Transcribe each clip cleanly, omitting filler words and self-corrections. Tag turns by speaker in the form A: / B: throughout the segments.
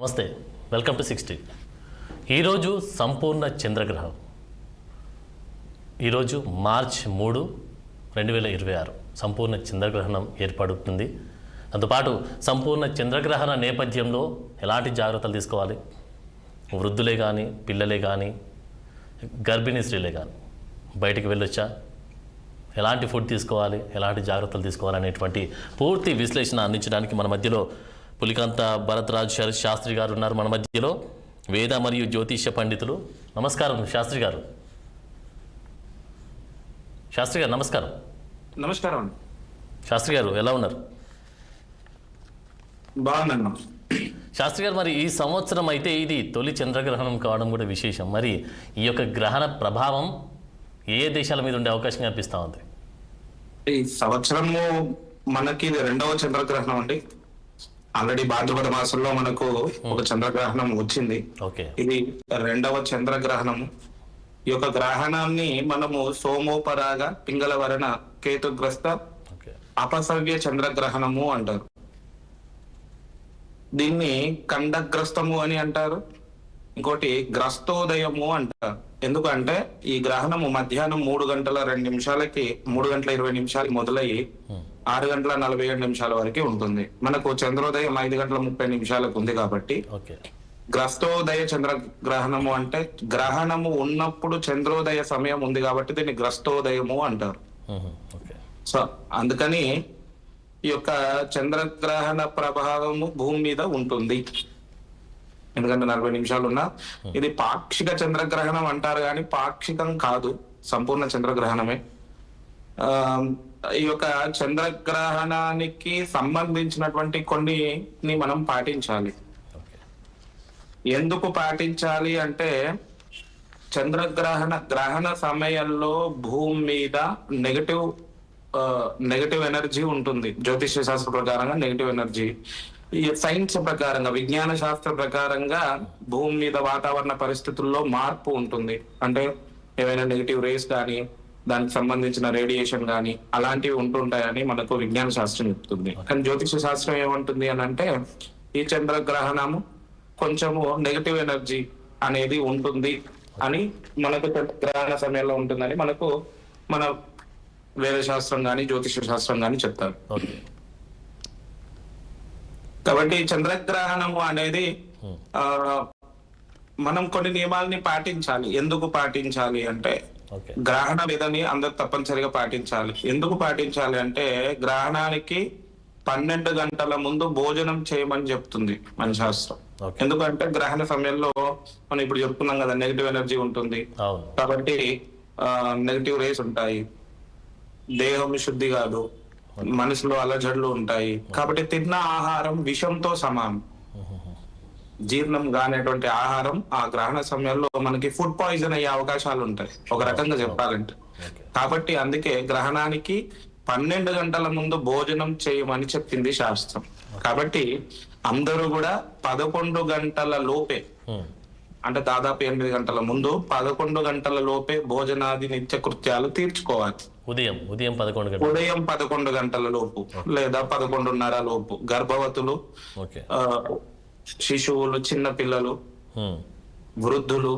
A: నమస్తే, welcome to 60. ఈరోజు సంపూర్ణ చంద్రగ్రహణం. ఈరోజు మార్చ్ 3, 2026 సంపూర్ణ చంద్రగ్రహణం ఏర్పడుతుంది. అందుపాటు సంపూర్ణ చంద్రగ్రహణ నేపథ్యంలో ఎలాంటి జాగ్రత్తలు తీసుకోవాలి, వృద్ధులే కానీ పిల్లలే కానీ గర్భిణీ స్త్రీలే కానీ బయటికి వెళ్ళొచ్చా, ఎలాంటి ఫుడ్ తీసుకోవాలి, ఎలాంటి జాగ్రత్తలు తీసుకోవాలనేటువంటి పూర్తి విశ్లేషణ అందించడానికి మన మధ్యలో పులికాంత భరద్రాజ్ శాస్త్రి గారు ఉన్నారు. మన మధ్యలో వేద మరియు జ్యోతిష్య పండితులు. నమస్కారం శాస్త్రి గారు. శాస్త్రి గారు నమస్కారం.
B: నమస్కారం.
A: శాస్త్రి గారు ఎలా ఉన్నారు?
B: బాగున్నాను
A: శాస్త్రి గారు, మరి ఈ సంవత్సరం అయితే ఇది తొలి చంద్రగ్రహణం కావడం కూడా విశేషం. మరి ఈ యొక్క గ్రహణ ప్రభావం ఏ దేశాల మీద ఉండే అవకాశం కనిపిస్తూ ఉంది?
B: ఈ సంవత్సరము మనకి ఇది రెండవ చంద్రగ్రహణం అండి. ఆల్రెడీ భాద్రపద మాసంలో మనకు ఒక చంద్రగ్రహణం వచ్చింది. ఇది రెండవ చంద్రగ్రహణము. ఈ యొక్క గ్రహణాన్ని మనము సోమోపరాగ పింగళవరణ కేతుగ్రస్త అపసవ్య చంద్రగ్రహణము అంటారు. దీన్ని ఖండగ్రస్తము అని అంటారు, ఇంకోటి గ్రస్తోదయము అంటారు. ఎందుకంటే ఈ గ్రహణము మధ్యాహ్నం 3:20 మొదలయ్యి 6:47 వరకు ఉంటుంది. మనకు చంద్రోదయం 5:30 ఉంది. కాబట్టి గ్రస్తోదయ చంద్రగ్రహణము అంటే గ్రహణము ఉన్నప్పుడు చంద్రోదయ సమయం ఉంది కాబట్టి దీన్ని గ్రస్తోదయము అంటారు. సో అందుకని ఈ యొక్క చంద్రగ్రహణ ప్రభావము భూమి మీద ఉంటుంది. ఎందుకంటే 40 నిమిషాలు ఉన్నా ఇది పాక్షిక చంద్రగ్రహణం అంటారు, కానీ పాక్షికం కాదు, సంపూర్ణ చంద్రగ్రహణమే. ఈ యొక్క చంద్రగ్రహణానికి సంబంధించినటువంటి కొన్ని మనం పాటించాలి. ఎందుకు పాటించాలి అంటే గ్రహణ సమయంలో భూమి మీద నెగటివ్ ఎనర్జీ ఉంటుంది. జ్యోతిష్య శాస్త్ర ప్రకారంగా నెగటివ్ ఎనర్జీ, ఈ సైన్స్ ప్రకారంగా, విజ్ఞాన శాస్త్ర ప్రకారంగా భూమి మీద వాతావరణ పరిస్థితుల్లో మార్పు ఉంటుంది. అంటే ఏమైనా నెగిటివ్ రేస్ కానీ దానికి సంబంధించిన రేడియేషన్ కానీ అలాంటివి ఉంటుంటాయని మనకు విజ్ఞాన శాస్త్రం చెప్తుంది. కానీ జ్యోతిష శాస్త్రం ఏమంటుంది అని అంటే ఈ చంద్రగ్రహణము కొంచెము నెగటివ్ ఎనర్జీ అనేది ఉంటుంది అని, మనకు గ్రహణ సమయంలో ఉంటుందని మనకు మన వేద శాస్త్రం కానీ జ్యోతిష శాస్త్రం కానీ చెప్తారు. కాబట్టి చంద్రగ్రహణము అనేది మనం కొన్ని నియమాలని పాటించాలి. ఎందుకు పాటించాలి అంటే గ్రహణ విధిని అందరు తప్పనిసరిగా పాటించాలి. ఎందుకు పాటించాలి అంటే గ్రహణానికి 12 గంటల ముందు భోజనం చేయమని చెప్తుంది మన శాస్త్రం. ఎందుకంటే గ్రహణ సమయంలో మనం ఇప్పుడు చెప్పుకున్నాం కదా, నెగిటివ్ ఎనర్జీ ఉంటుంది కాబట్టి నెగిటివ్ రేస్ ఉంటాయి, దేహం శుద్ధి కాదు, మనసులో అలజడులు ఉంటాయి. కాబట్టి తిన్న ఆహారం విషంతో సమానం. జీర్ణం కానిటువంటి ఆహారం ఆ గ్రహణ సమయంలో మనకి ఫుడ్ పాయిజన్ అయ్యే అవకాశాలు ఉంటాయి, ఒక రకంగా చెప్పాలంటే. కాబట్టి అందుకే గ్రహణానికి 12 గంటల ముందు భోజనం చేయమని చెప్పింది శాస్త్రం. కాబట్టి అందరూ కూడా 11 గంటల లోపే, అంటే దాదాపు 8 గంటల ముందు 11 గంటల లోపే భోజనాది నిత్య కృత్యాలు తీర్చుకోవాలి.
A: ఉదయం
B: 11 గంటల లోపు లేదా 11:30 లోపు గర్భవతులు, శిశువులు, చిన్న పిల్లలు, వృద్ధులు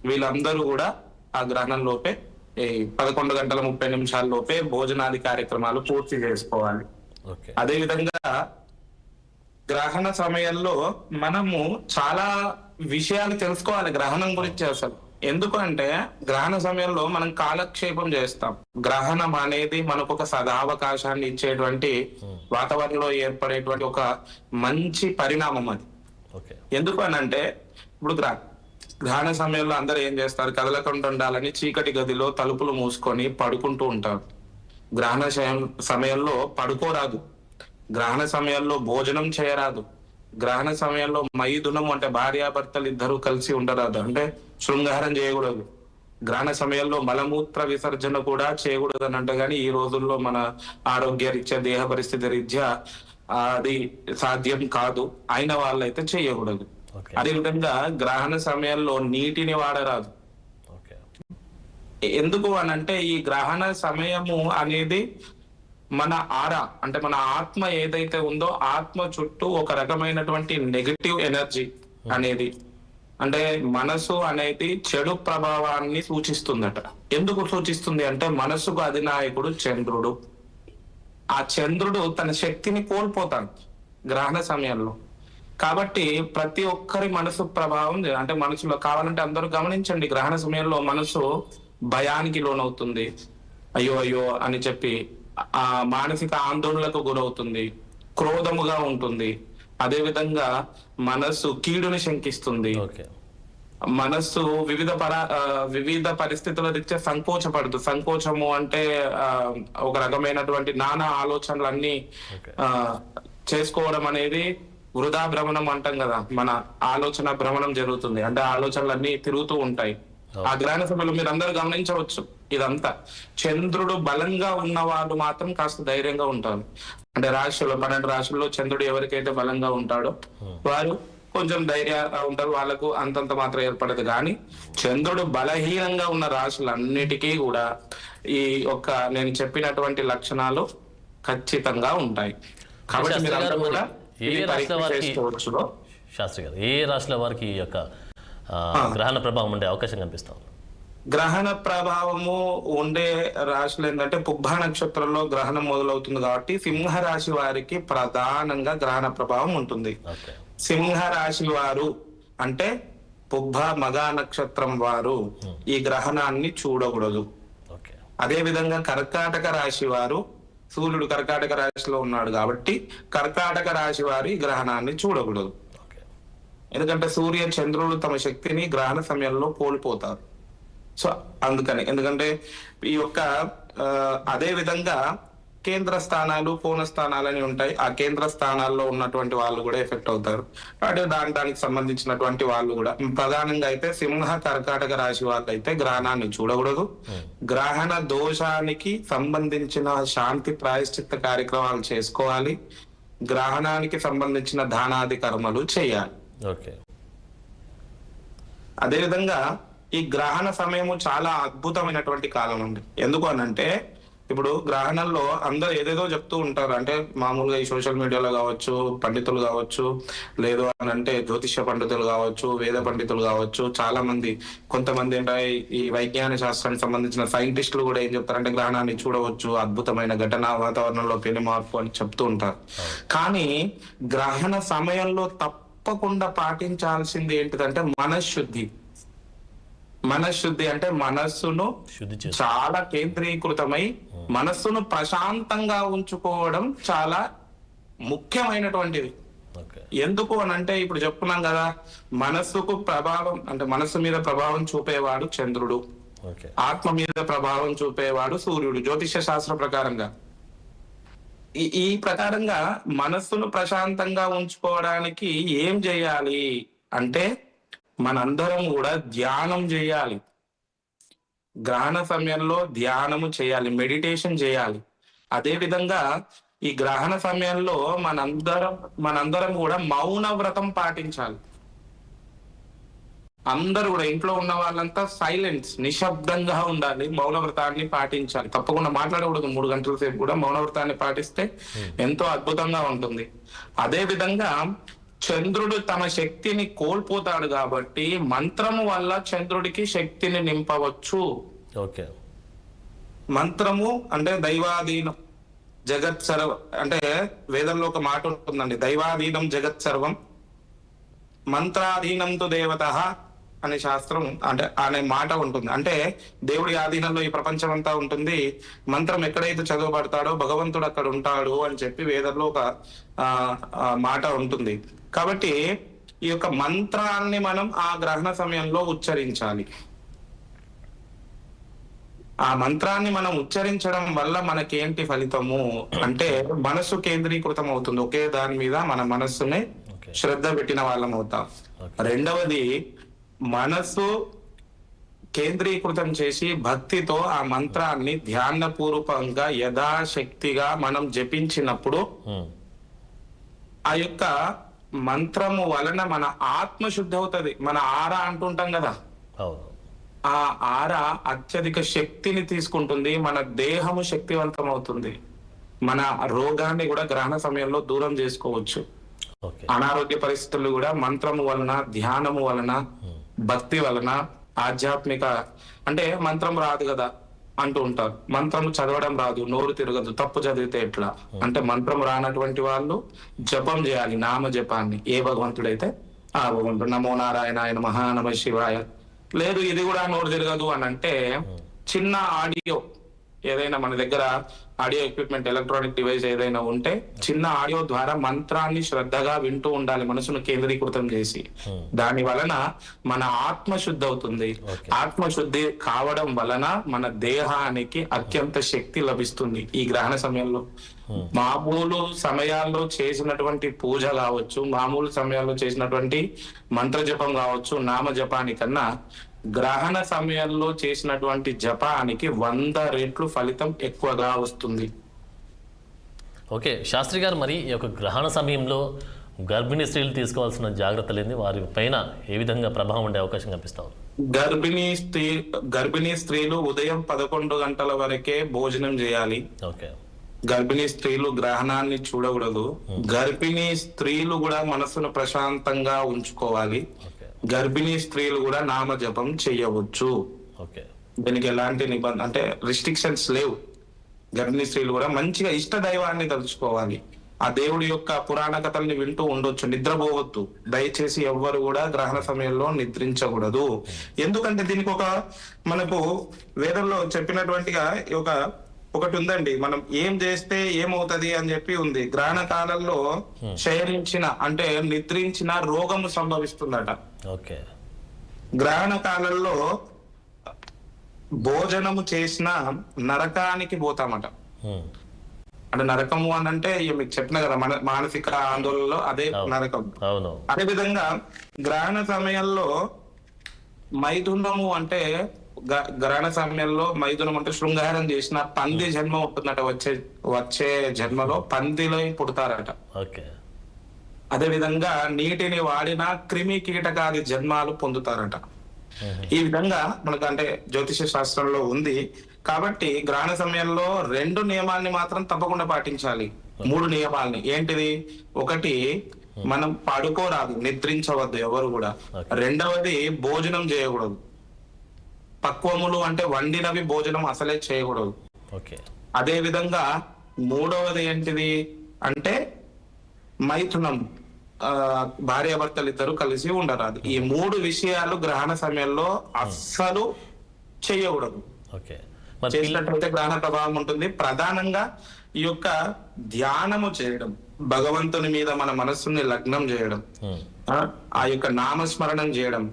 B: వీళ్ళందరూ కూడా ఆ గ్రహణం లోపే 11:30 లోపే భోజనాది కార్యక్రమాలు పూర్తి చేసుకోవాలి. అదే విధంగా గ్రహణ సమయంలో మనము చాలా విషయాలు తెలుసుకోవాలి గ్రహణం గురించి. అసలు ఎందుకు అంటే గ్రహణ సమయంలో మనం కాలక్షేపం చేస్తాం. గ్రహణం అనేది మనకు ఒక సదావకాశాన్ని ఇచ్చేటువంటి వాతావరణంలో ఏర్పడేటువంటి ఒక మంచి పరిణామం అది. ఎందుకు అని అంటే ఇప్పుడు గ్రహణ సమయంలో అందరూ ఏం చేస్తారు, కదలకుండా ఉండాలని చీకటి గదిలో తలుపులు మూసుకొని పడుకుంటూ ఉంటారు. గ్రహణ సమయంలో పడుకోరాదు, గ్రహణ సమయంలో భోజనం చేయరాదు, గ్రహణ సమయంలో మైథునం అంటే భార్యాభర్తలు ఇద్దరు కలిసి ఉండరాదు, అంటే శృంగారం చేయకూడదు. గ్రహణ సమయంలో మలమూత్ర విసర్జన కూడా చేయకూడదు అని అంటే, కానీ ఈ రోజుల్లో మన ఆరోగ్య రీత్యా, దేహ పరిస్థితి రీత్యా అది సాధ్యం కాదు. అయిన వాళ్ళైతే చేయకూడదు. అదేవిధంగా గ్రహణ సమయంలో నీటిని వాడరాదు. ఎందుకు అని అంటే ఈ గ్రహణ సమయము అనేది మన ఆరా అంటే మన ఆత్మ ఏదైతే ఉందో ఆత్మ చుట్టూ ఒక రకమైనటువంటి నెగటివ్ ఎనర్జీ అనేది, అంటే మనసు అనేది చెడు ప్రభావాన్ని సూచిస్తుందట. ఎందుకు సూచిస్తుంది అంటే మనసుకు అధినాయకుడు చంద్రుడు. ఆ చంద్రుడు తన శక్తిని కోల్పోతాడు గ్రహణ సమయంలో. కాబట్టి ప్రతి ఒక్కరి మనసు ప్రభావం అంటే మనసులో కావాలంటే అందరూ గమనించండి, గ్రహణ సమయంలో మనసు భయానికి లోనవుతుంది, అయ్యో అయ్యో అని చెప్పి ఆ మానసిక ఆందోళనలకు గురవుతుంది, క్రోధముగా ఉంటుంది. అదే విధంగా మనస్సు కీడుని శంకిస్తుంది. మనస్సు వివిధ పరిస్థితుల రీత్యా సంకోచపడదు. సంకోచము అంటే ఒక రకమైనటువంటి నానా ఆలోచనలన్నీ చేసుకోవడం అనేది వృధా భ్రమణం అంటాం కదా, మన ఆలోచన భ్రమణం జరుగుతుంది, అంటే ఆలోచనలన్నీ తిరుగుతూ ఉంటాయి. ఆ గ్రహణ సమయంలో మీరు అందరూ గమనించవచ్చు ఇదంతా. చంద్రుడు బలంగా ఉన్న వాళ్ళు మాత్రం కాస్త ధైర్యంగా ఉంటారు. అంటే రాశుల్లో 12 రాశుల్లో చంద్రుడు ఎవరికైతే బలంగా ఉంటాడో వారు కొంచెం ధైర్యంగా ఉంటారు, వాళ్ళకు అంతంత మాత్రం ఏర్పడదు. కానీ చంద్రుడు బలహీనంగా ఉన్న రాశులన్నిటికీ కూడా ఈ యొక్క నేను చెప్పినటువంటి లక్షణాలు ఖచ్చితంగా ఉంటాయి. కాబట్టి మీరు అందరూ కూడా
A: శాస్త్రి గారు ఏ రాశుల వారికి ఈ యొక్క గ్రహణ ప్రభావం ఉండే అవకాశం కనిపిస్తాం?
B: గ్రహణ ప్రభావము ఉండే రాశులు ఏంటంటే పుబ్బ నక్షత్రంలో గ్రహణం మొదలవుతుంది కాబట్టి సింహ రాశి వారికి ప్రధానంగా గ్రహణ ప్రభావం ఉంటుంది. సింహ రాశి వారు అంటే పుబ్బ మగా నక్షత్రం వారు ఈ గ్రహణాన్ని చూడకూడదు. అదే విధంగా కర్కాటక రాశి వారు, సూర్యుడు కర్కాటక రాశిలో ఉన్నాడు కాబట్టి కర్కాటక రాశి వారి గ్రహణాన్ని చూడకూడదు. ఎందుకంటే సూర్య చంద్రుడు తమ శక్తిని గ్రహణ సమయంలో కోల్పోతారు. సో అందుకని, ఎందుకంటే ఈ యొక్క అదే విధంగా కేంద్ర స్థానాలు కోణ స్థానాలు అని ఉంటాయి. ఆ కేంద్ర స్థానాల్లో ఉన్నటువంటి వాళ్ళు కూడా ఎఫెక్ట్ అవుతారు. అంటే దానికి సంబంధించినటువంటి వాళ్ళు కూడా ప్రధానంగా అయితే సింహ కర్కాటక రాశి వాళ్ళు అయితే గ్రహణాన్ని చూడకూడదు. గ్రహణ దోషానికి సంబంధించిన శాంతి ప్రాయశ్చిత్త కార్యక్రమాలు చేసుకోవాలి. గ్రహణానికి సంబంధించిన దానాది కర్మలు చేయాలి. అదేవిధంగా ఈ గ్రహణ సమయము చాలా అద్భుతమైనటువంటి కాలం అండి. ఎందుకు అనంటే ఇప్పుడు గ్రహణంలో అందరూ ఏదేదో చెప్తూ ఉంటారు. అంటే మామూలుగా ఈ సోషల్ మీడియాలో కావచ్చు, పండితులు కావచ్చు, లేదు అని అంటే జ్యోతిష్య పండితులు కావచ్చు, వేద పండితులు కావచ్చు, చాలా మంది కొంతమంది ఏంటంటే ఈ వైజ్ఞానిక శాస్త్రానికి సంబంధించిన సైంటిస్టులు కూడా ఏం చెప్తారంటే గ్రహణాన్ని చూడవచ్చు, అద్భుతమైన ఘటన, వాతావరణంలో పెను మార్పు అని చెప్తూ ఉంటారు. కానీ గ్రహణ సమయంలో తప్పకుండా పాటించాల్సింది ఏంటిదంటే మనశ్శుద్ధి. మనశ్శుద్ధి అంటే మనస్సును చాలా కేంద్రీకృతమై మనస్సును ప్రశాంతంగా ఉంచుకోవడం చాలా ముఖ్యమైనటువంటిది. ఎందుకు అని అంటే ఇప్పుడు చెప్పుకున్నాం కదా, మనస్సుకు ప్రభావం అంటే మనస్సు మీద ప్రభావం చూపేవాడు చంద్రుడు, ఆత్మ మీద ప్రభావం చూపేవాడు సూర్యుడు. జ్యోతిష శాస్త్ర ప్రకారంగా ఈ ప్రకారంగా మనస్సును ప్రశాంతంగా ఉంచుకోవడానికి ఏం చేయాలి అంటే మనందరం కూడా ధ్యానం చేయాలి. గ్రహణ సమయంలో ధ్యానము చేయాలి, మెడిటేషన్ చేయాలి. అదే విధంగా ఈ గ్రహణ సమయంలో మనందరం కూడా మౌన వ్రతం పాటించాలి. అందరూ కూడా ఇంట్లో ఉన్న వాళ్ళంతా సైలెన్స్, నిశ్శబ్దంగా ఉండాలి, మౌన వ్రతాన్ని పాటించాలి. తప్పకుండా మాట్లాడకూడదు. 3 గంటల సేపు కూడా మౌన వ్రతాన్ని పాటిస్తే ఎంతో అద్భుతంగా ఉంటుంది. అదే విధంగా చంద్రుడు తమ శక్తిని కోల్పోతాడు కాబట్టి మంత్రము వల్ల చంద్రుడికి శక్తిని నింపవచ్చు. మంత్రము అంటే దైవాధీనం జగత్ సర్వం, అంటే వేదంలో ఒక మాట ఉంటుందండి, దైవాధీనం జగత్ సర్వం మంత్రాధీనం తు దేవతః అనే శాస్త్రం అంటే అనే మాట ఉంటుంది. అంటే దేవుడి ఆధీనంలో ఈ ప్రపంచం అంతా ఉంటుంది, మంత్రం ఎక్కడైతే చదవబడతాడో భగవంతుడు అక్కడ ఉంటాడు అని చెప్పి వేదంలో ఒక మాట ఉంటుంది. కాబట్టి ఈ యొక్క మంత్రాన్ని మనం ఆ గ్రహణ సమయంలో ఉచ్చరించాలి. ఆ మంత్రాన్ని మనం ఉచ్చరించడం వల్ల మనకేంటి ఫలితము అంటే మనస్సు కేంద్రీకృతం అవుతుంది. ఒకే దాని మీద మన మనస్సుని శ్రద్ధ పెట్టిన వాళ్ళం అవుతాం. రెండవది, మనస్సు కేంద్రీకృతం చేసి భక్తితో ఆ మంత్రాన్ని ధ్యానపూర్వకంగా యథాశక్తిగా మనం జపించినప్పుడు ఆ యొక్క మంత్రము వలన మన ఆత్మ శుద్ధి అవుతుంది. మన ఆరా అంటుంటాం కదా, ఆ ఆరా అత్యధిక శక్తిని తీసుకుంటుంది, మన దేహము శక్తివంతం అవుతుంది. మన రోగాన్ని కూడా గ్రహణ సమయంలో దూరం చేసుకోవచ్చు.
A: ఓకే.
B: అనారోగ్య పరిస్థితులు కూడా మంత్రము వలన, ధ్యానము వలన, భక్తి వలన, ఆధ్యాత్మిక అంటే మంత్రం రాదు కదా అంటూ ఉంటారు. మంత్రం చదవడం రాదు, నోరు తిరగదు, తప్పు చదివితే ఎట్లా అంటే మంత్రం రానటువంటి వాళ్ళు జపం చేయాలి, నామ జపాన్ని. ఏ భగవంతుడైతే ఆ భగవంతుడు. నమో నారాయణాయ నమః, నమః శివాయ. లేదు ఇది కూడా నోరు తిరగదు అని అంటే చిన్న ఆడియో ఏదైనా మన దగ్గర ఆడియో ఎక్విప్మెంట్, ఎలక్ట్రానిక్ డివైస్ ఏదైనా ఉంటే చిన్న ఆడియో ద్వారా మంత్రాన్ని శ్రద్ధగా వింటూ ఉండాలి, మనసును కేంద్రీకృతం చేసి. దాని వలన మన ఆత్మశుద్ధి అవుతుంది. ఆత్మశుద్ధి కావడం వలన మన దేహానికి అత్యంత శక్తి లభిస్తుంది. ఈ గ్రహణ సమయంలో మామూలు సమయాల్లో చేసినటువంటి పూజ కావచ్చు, మామూలు సమయాల్లో చేసినటువంటి మంత్ర జపం కావచ్చు, నామ జపానికన్నా గ్రహణ సమయంలో చేసినటువంటి జపానికి 100 రెట్లు ఫలితం ఎక్కువగా వస్తుంది.
A: ఓకే శాస్త్రి గారు, మరి ఈ యొక్క గ్రహణ సమయంలో గర్భిణీ స్త్రీలు తీసుకోవాల్సిన జాగ్రత్తలు ఏంది? వారి పైన ఏ విధంగా ప్రభావం ఉండే అవకాశం కనిపిస్తా ఉంది?
B: గర్భిణీ స్త్రీలు ఉదయం 11 గంటల వరకే భోజనం చేయాలి.
A: ఓకే.
B: గర్భిణీ స్త్రీలు గ్రహణాన్ని చూడకూడదు. గర్భిణీ స్త్రీలు కూడా మనసును ప్రశాంతంగా ఉంచుకోవాలి. గర్భిణీ స్త్రీలు కూడా నామ జపం చేయవచ్చు. దీనికి ఎలాంటి నిబంధన అంటే రిస్ట్రిక్షన్స్ లేవు. గర్భిణీ స్త్రీలు కూడా మంచిగా ఇష్ట దైవాన్ని తలుచుకోవాలి. ఆ దేవుడి యొక్క పురాణ కథల్ని వింటూ ఉండొచ్చు. నిద్రపోవద్దు దయచేసి. ఎవ్వరు కూడా గ్రహణ సమయంలో నిద్రించకూడదు. ఎందుకంటే దీనికి ఒక మనకు వేదంలో చెప్పినటువంటిగా ఒకటి ఉందండి. మనం ఏం చేస్తే ఏమవుతది అని చెప్పి ఉంది. గ్రహణ కాలంలో శయనించిన అంటే నిద్రించిన రోగము సంభవిస్తుందట. గ్రహణ కాలంలో భోజనము చేసిన నరకానికి పోతామట. అంటే నరకము అని అంటే మీకు చెప్పిన కదా మానసిక ఆందోళనలో అదే నరకం. అదే విధంగా గ్రహణ సమయంలో మైథునము అంటే గ్రహణ సమయంలో మైథునం అంటే శృంగారం చేసిన పంది జన్మ ఉంటుందట. వచ్చే జన్మలో పందిలో పుడతారట. అదే విధంగా నీటిని వాడిన క్రిమి కీటకాది జన్మాలు పొందుతారట. ఈ విధంగా మనకు అంటే జ్యోతిష శాస్త్రంలో ఉంది. కాబట్టి గ్రహణ సమయంలో 2 నియమాల్ని మాత్రం తప్పకుండా పాటించాలి. 3 నియమాల్ని ఏంటిది? ఒకటి, మనం పడుకోరాదు, నిద్రించవద్దు ఎవరు కూడా. రెండవది, భోజనం చేయకూడదు. పక్వములు అంటే వండినవి భోజనం అసలే చేయకూడదు. అదే విధంగా మూడవది ఏంటిది అంటే మైథునం, భార్యాభర్తలు ఇద్దరు కలిసి ఉండరాదు. ఈ 3 విషయాలు గ్రహణ సమయంలో అస్సలు చేయకూడదు. చేసినట్లయితే గ్రహణ ప్రభావం ఉంటుంది. ప్రధానంగా ఈ యొక్క ధ్యానము చేయడం, భగవంతుని మీద మన మనస్సుని లగ్నం చేయడం, ఆ యొక్క నామస్మరణం చేయడం.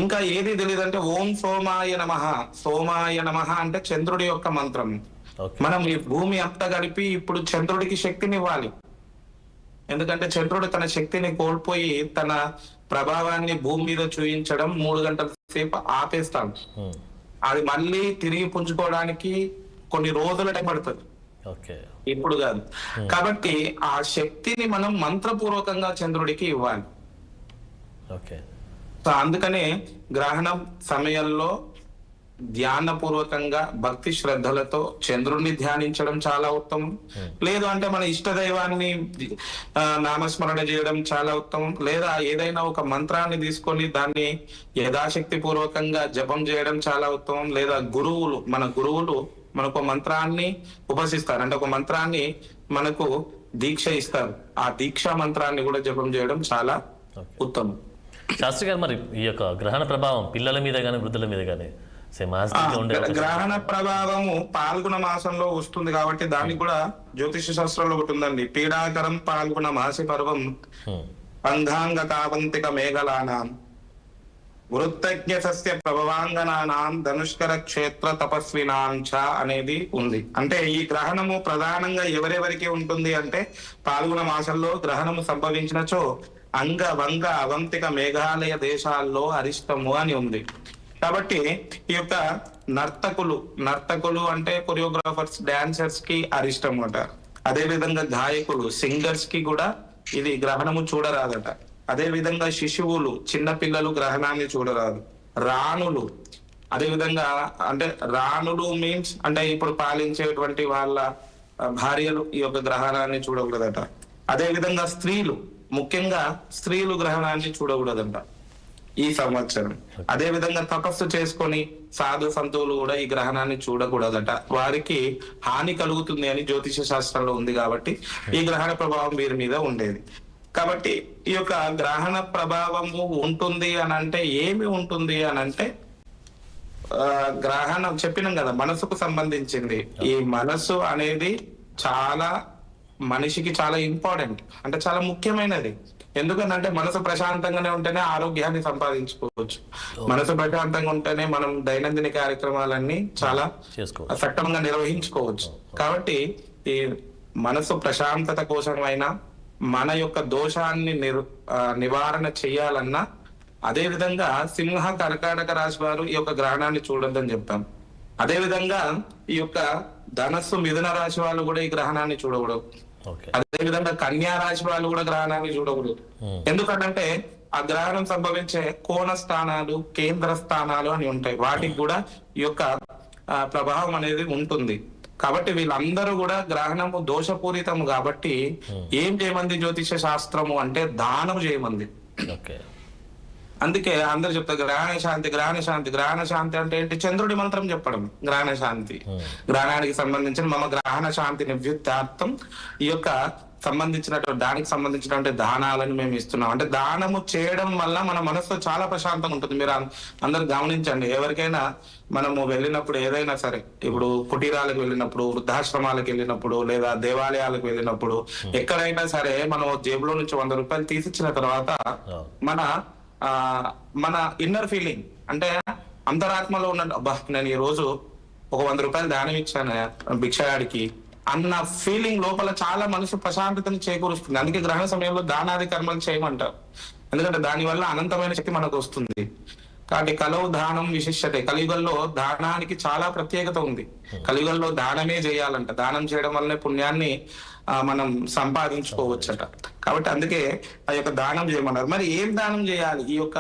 B: ఇంకా ఏది తెలియదంటే ఓం సోమాయ నమః. సోమాయ నమః అంటే చంద్రుడి యొక్క మంత్రం. మనం ఈ భూమి అంతా కలిపి ఇప్పుడు చంద్రుడికి శక్తిని ఇవ్వాలి. ఎందుకంటే చంద్రుడు తన శక్తిని కోల్పోయి తన ప్రభావాన్ని భూమి మీద చూపించడం 3 గంటల సేపు ఆపేస్తాడు. అది మళ్ళీ తిరిగి పుంజుకోవడానికి కొన్ని రోజుల టైం పడుతుంది, ఇప్పుడు కాదు. కాబట్టి ఆ శక్తిని మనం మంత్రపూర్వకంగా చంద్రుడికి ఇవ్వాలి. సో అందుకనే గ్రహణం సమయంలో ధ్యానపూర్వకంగా భక్తి శ్రద్ధలతో చంద్రుడిని ధ్యానించడం చాలా ఉత్తమం. లేదు అంటే మన ఇష్ట దైవాన్ని నామస్మరణ చేయడం చాలా ఉత్తమం. లేదా ఏదైనా ఒక మంత్రాన్ని తీసుకొని దాన్ని యథాశక్తి పూర్వకంగా జపం చేయడం చాలా ఉత్తమం. లేదా మన గురువులు మనకు మంత్రాన్ని ఉపసిస్తారు, అంటే ఒక మంత్రాన్ని మనకు దీక్ష ఇస్తారు. ఆ దీక్షా మంత్రాన్ని కూడా జపం చేయడం చాలా ఉత్తమం.
A: శాస్త్రి గారు, మరి ఈ యొక్క గ్రహణ ప్రభావం పిల్లల మీద గానీ వృద్ధుల మీద గానీ
B: గ్రహణ ప్రభావము పాల్గొన మాసంలో వస్తుంది కాబట్టి దానికి కూడా జ్యోతిష శాస్త్రంలో ఒకటి ఉందండి. పీడాకరం పాల్గొన మాసి పర్వం అంగాంగ కావంతిక మేఘలానాం వృత్తజ్ఞ సస్య ప్రభవాంగనానాం ధనుష్కర క్షేత్ర తపస్వినాం చ అనేది ఉంది. అంటే ఈ గ్రహణము ప్రధానంగా ఎవరెవరికి ఉంటుంది అంటే పాల్గొన మాసంలో గ్రహణము సంభవించినచో అంగ వంగ అవంతిక మేఘాలయ దేశాల్లో అరిష్టము అని ఉంది. కాబట్టి ఈ యొక్క నర్తకులు అంటే కొరియోగ్రాఫర్స్, డాన్సర్స్ కి అరిష్టం అట. అదే విధంగా గాయకులు, సింగర్స్ కి కూడా ఇది గ్రహణము చూడరాదట. అదే విధంగా శిశువులు, చిన్న పిల్లలు గ్రహణాన్ని చూడరాదు. రాణులు, అదే విధంగా అంటే రాణులు మీన్స్ అంటే ఇప్పుడు పాలించేటువంటి వాళ్ళ భార్యలు ఈ యొక్క గ్రహణాన్ని చూడకూడదట. అదే విధంగా స్త్రీలు, ముఖ్యంగా స్త్రీలు గ్రహణాన్ని చూడకూడదంట ఈ సంవత్సరం. అదే విధంగా తపస్సు చేసుకొని సాధు సంతువులు కూడా ఈ గ్రహణాన్ని చూడకూడదట, వారికి హాని కలుగుతుంది అని జ్యోతిష శాస్త్రంలో ఉంది. కాబట్టి ఈ గ్రహణ ప్రభావం వీరి మీద ఉండేది. కాబట్టి ఈ యొక్క గ్రహణ ప్రభావము ఉంటుంది అని అంటే ఏమి ఉంటుంది అని అంటే, గ్రహణం చెప్పినాం కదా మనసుకు సంబంధించింది. ఈ మనసు అనేది చాలా మనిషికి చాలా ఇంపార్టెంట్, అంటే చాలా ముఖ్యమైనది. ఎందుకంటే మనసు ప్రశాంతంగానే ఉంటేనే ఆరోగ్యాన్ని సంపాదించుకోవచ్చు. మనసు ప్రశాంతంగా ఉంటేనే మనం దైనందిన కార్యక్రమాలన్నీ చాలా సక్రమంగా నిర్వహించుకోవచ్చు. కాబట్టి ఈ మనసు ప్రశాంతత కోసమైనా, మన యొక్క దోషాన్ని నివారణ చేయాలన్నా, అదే విధంగా సింహ కర్కాటక రాశి వారు ఈ యొక్క గ్రహణాన్ని చూడొద్దని చెప్తాం. అదే విధంగా ఈ యొక్క ధనస్సు మిథున రాశి వాళ్ళు కూడా ఈ గ్రహణాన్ని చూడకూడదు. అదే విధంగా కన్యా రాశి వాళ్ళు కూడా గ్రహణాన్ని చూడకూడదు. ఎందుకంటే ఆ గ్రహణం సంభవించే కోణ స్థానాలు, కేంద్ర స్థానాలు అని ఉంటాయి, వాటికి కూడా ఈ యొక్క ప్రభావం అనేది ఉంటుంది. కాబట్టి వీళ్ళందరూ కూడా గ్రహణము దోషపూరితము కాబట్టి ఏం చేయమంది జ్యోతిష శాస్త్రము అంటే దానం చేయమంది. అందుకే అందరు చెప్తారు గ్రహణ శాంతి, గ్రహణ శాంతి. గ్రహణ శాంతి అంటే ఏంటి? చంద్రుడి మంత్రం చెప్పడం గ్రహణ శాంతి. గ్రహణానికి సంబంధించిన మమ గ్రహణ శాంతి నివృత్తార్థం ఈ యొక్క సంబంధించినటువంటి దానికి సంబంధించినటువంటి దానాలను మేము ఇస్తున్నాం. అంటే దానము చేయడం వల్ల మన మనసులో చాలా ప్రశాంతంగా ఉంటుంది. మీరు అందరు గమనించండి, ఎవరికైనా మనము వెళ్ళినప్పుడు ఏదైనా సరే, ఇప్పుడు కుటీరాలకు వెళ్ళినప్పుడు, వృద్ధాశ్రమాలకు వెళ్ళినప్పుడు, లేదా దేవాలయాలకు వెళ్ళినప్పుడు, ఎక్కడైనా సరే మనం జేబులో నుంచి 100 రూపాయలు తీసిచ్చిన తర్వాత మన ఇన్నర్ ఫీలింగ్ అంటే అంతరాత్మలో ఉన్న అబ్బా నేను ఈ రోజు ఒక 100 రూపాయలు దానం ఇచ్చాను భిక్షగాడికి అన్న ఫీలింగ్ లోపల చాలా మనసు ప్రశాంతతని చేకూరుస్తుంది. అందుకే గ్రహణ సమయంలో దానాది కర్మలు చేయమంటారు. ఎందుకంటే దాని వల్ల అనంతమైన శక్తి మనకు వస్తుంది. కాబట్టి కలవు దానం విశిష్టతే. కలియుగంలో దానానికి చాలా ప్రత్యేకత ఉంది. కలియుగంలో దానమే చేయాలంట. దానం చేయడం వల్లనే పుణ్యాన్ని మనం సంపాదించుకోవచ్చట. కాబట్టి అందుకే ఆ యొక్క దానం చేయమన్నారు. మరి ఏం దానం చేయాలి? ఈ యొక్క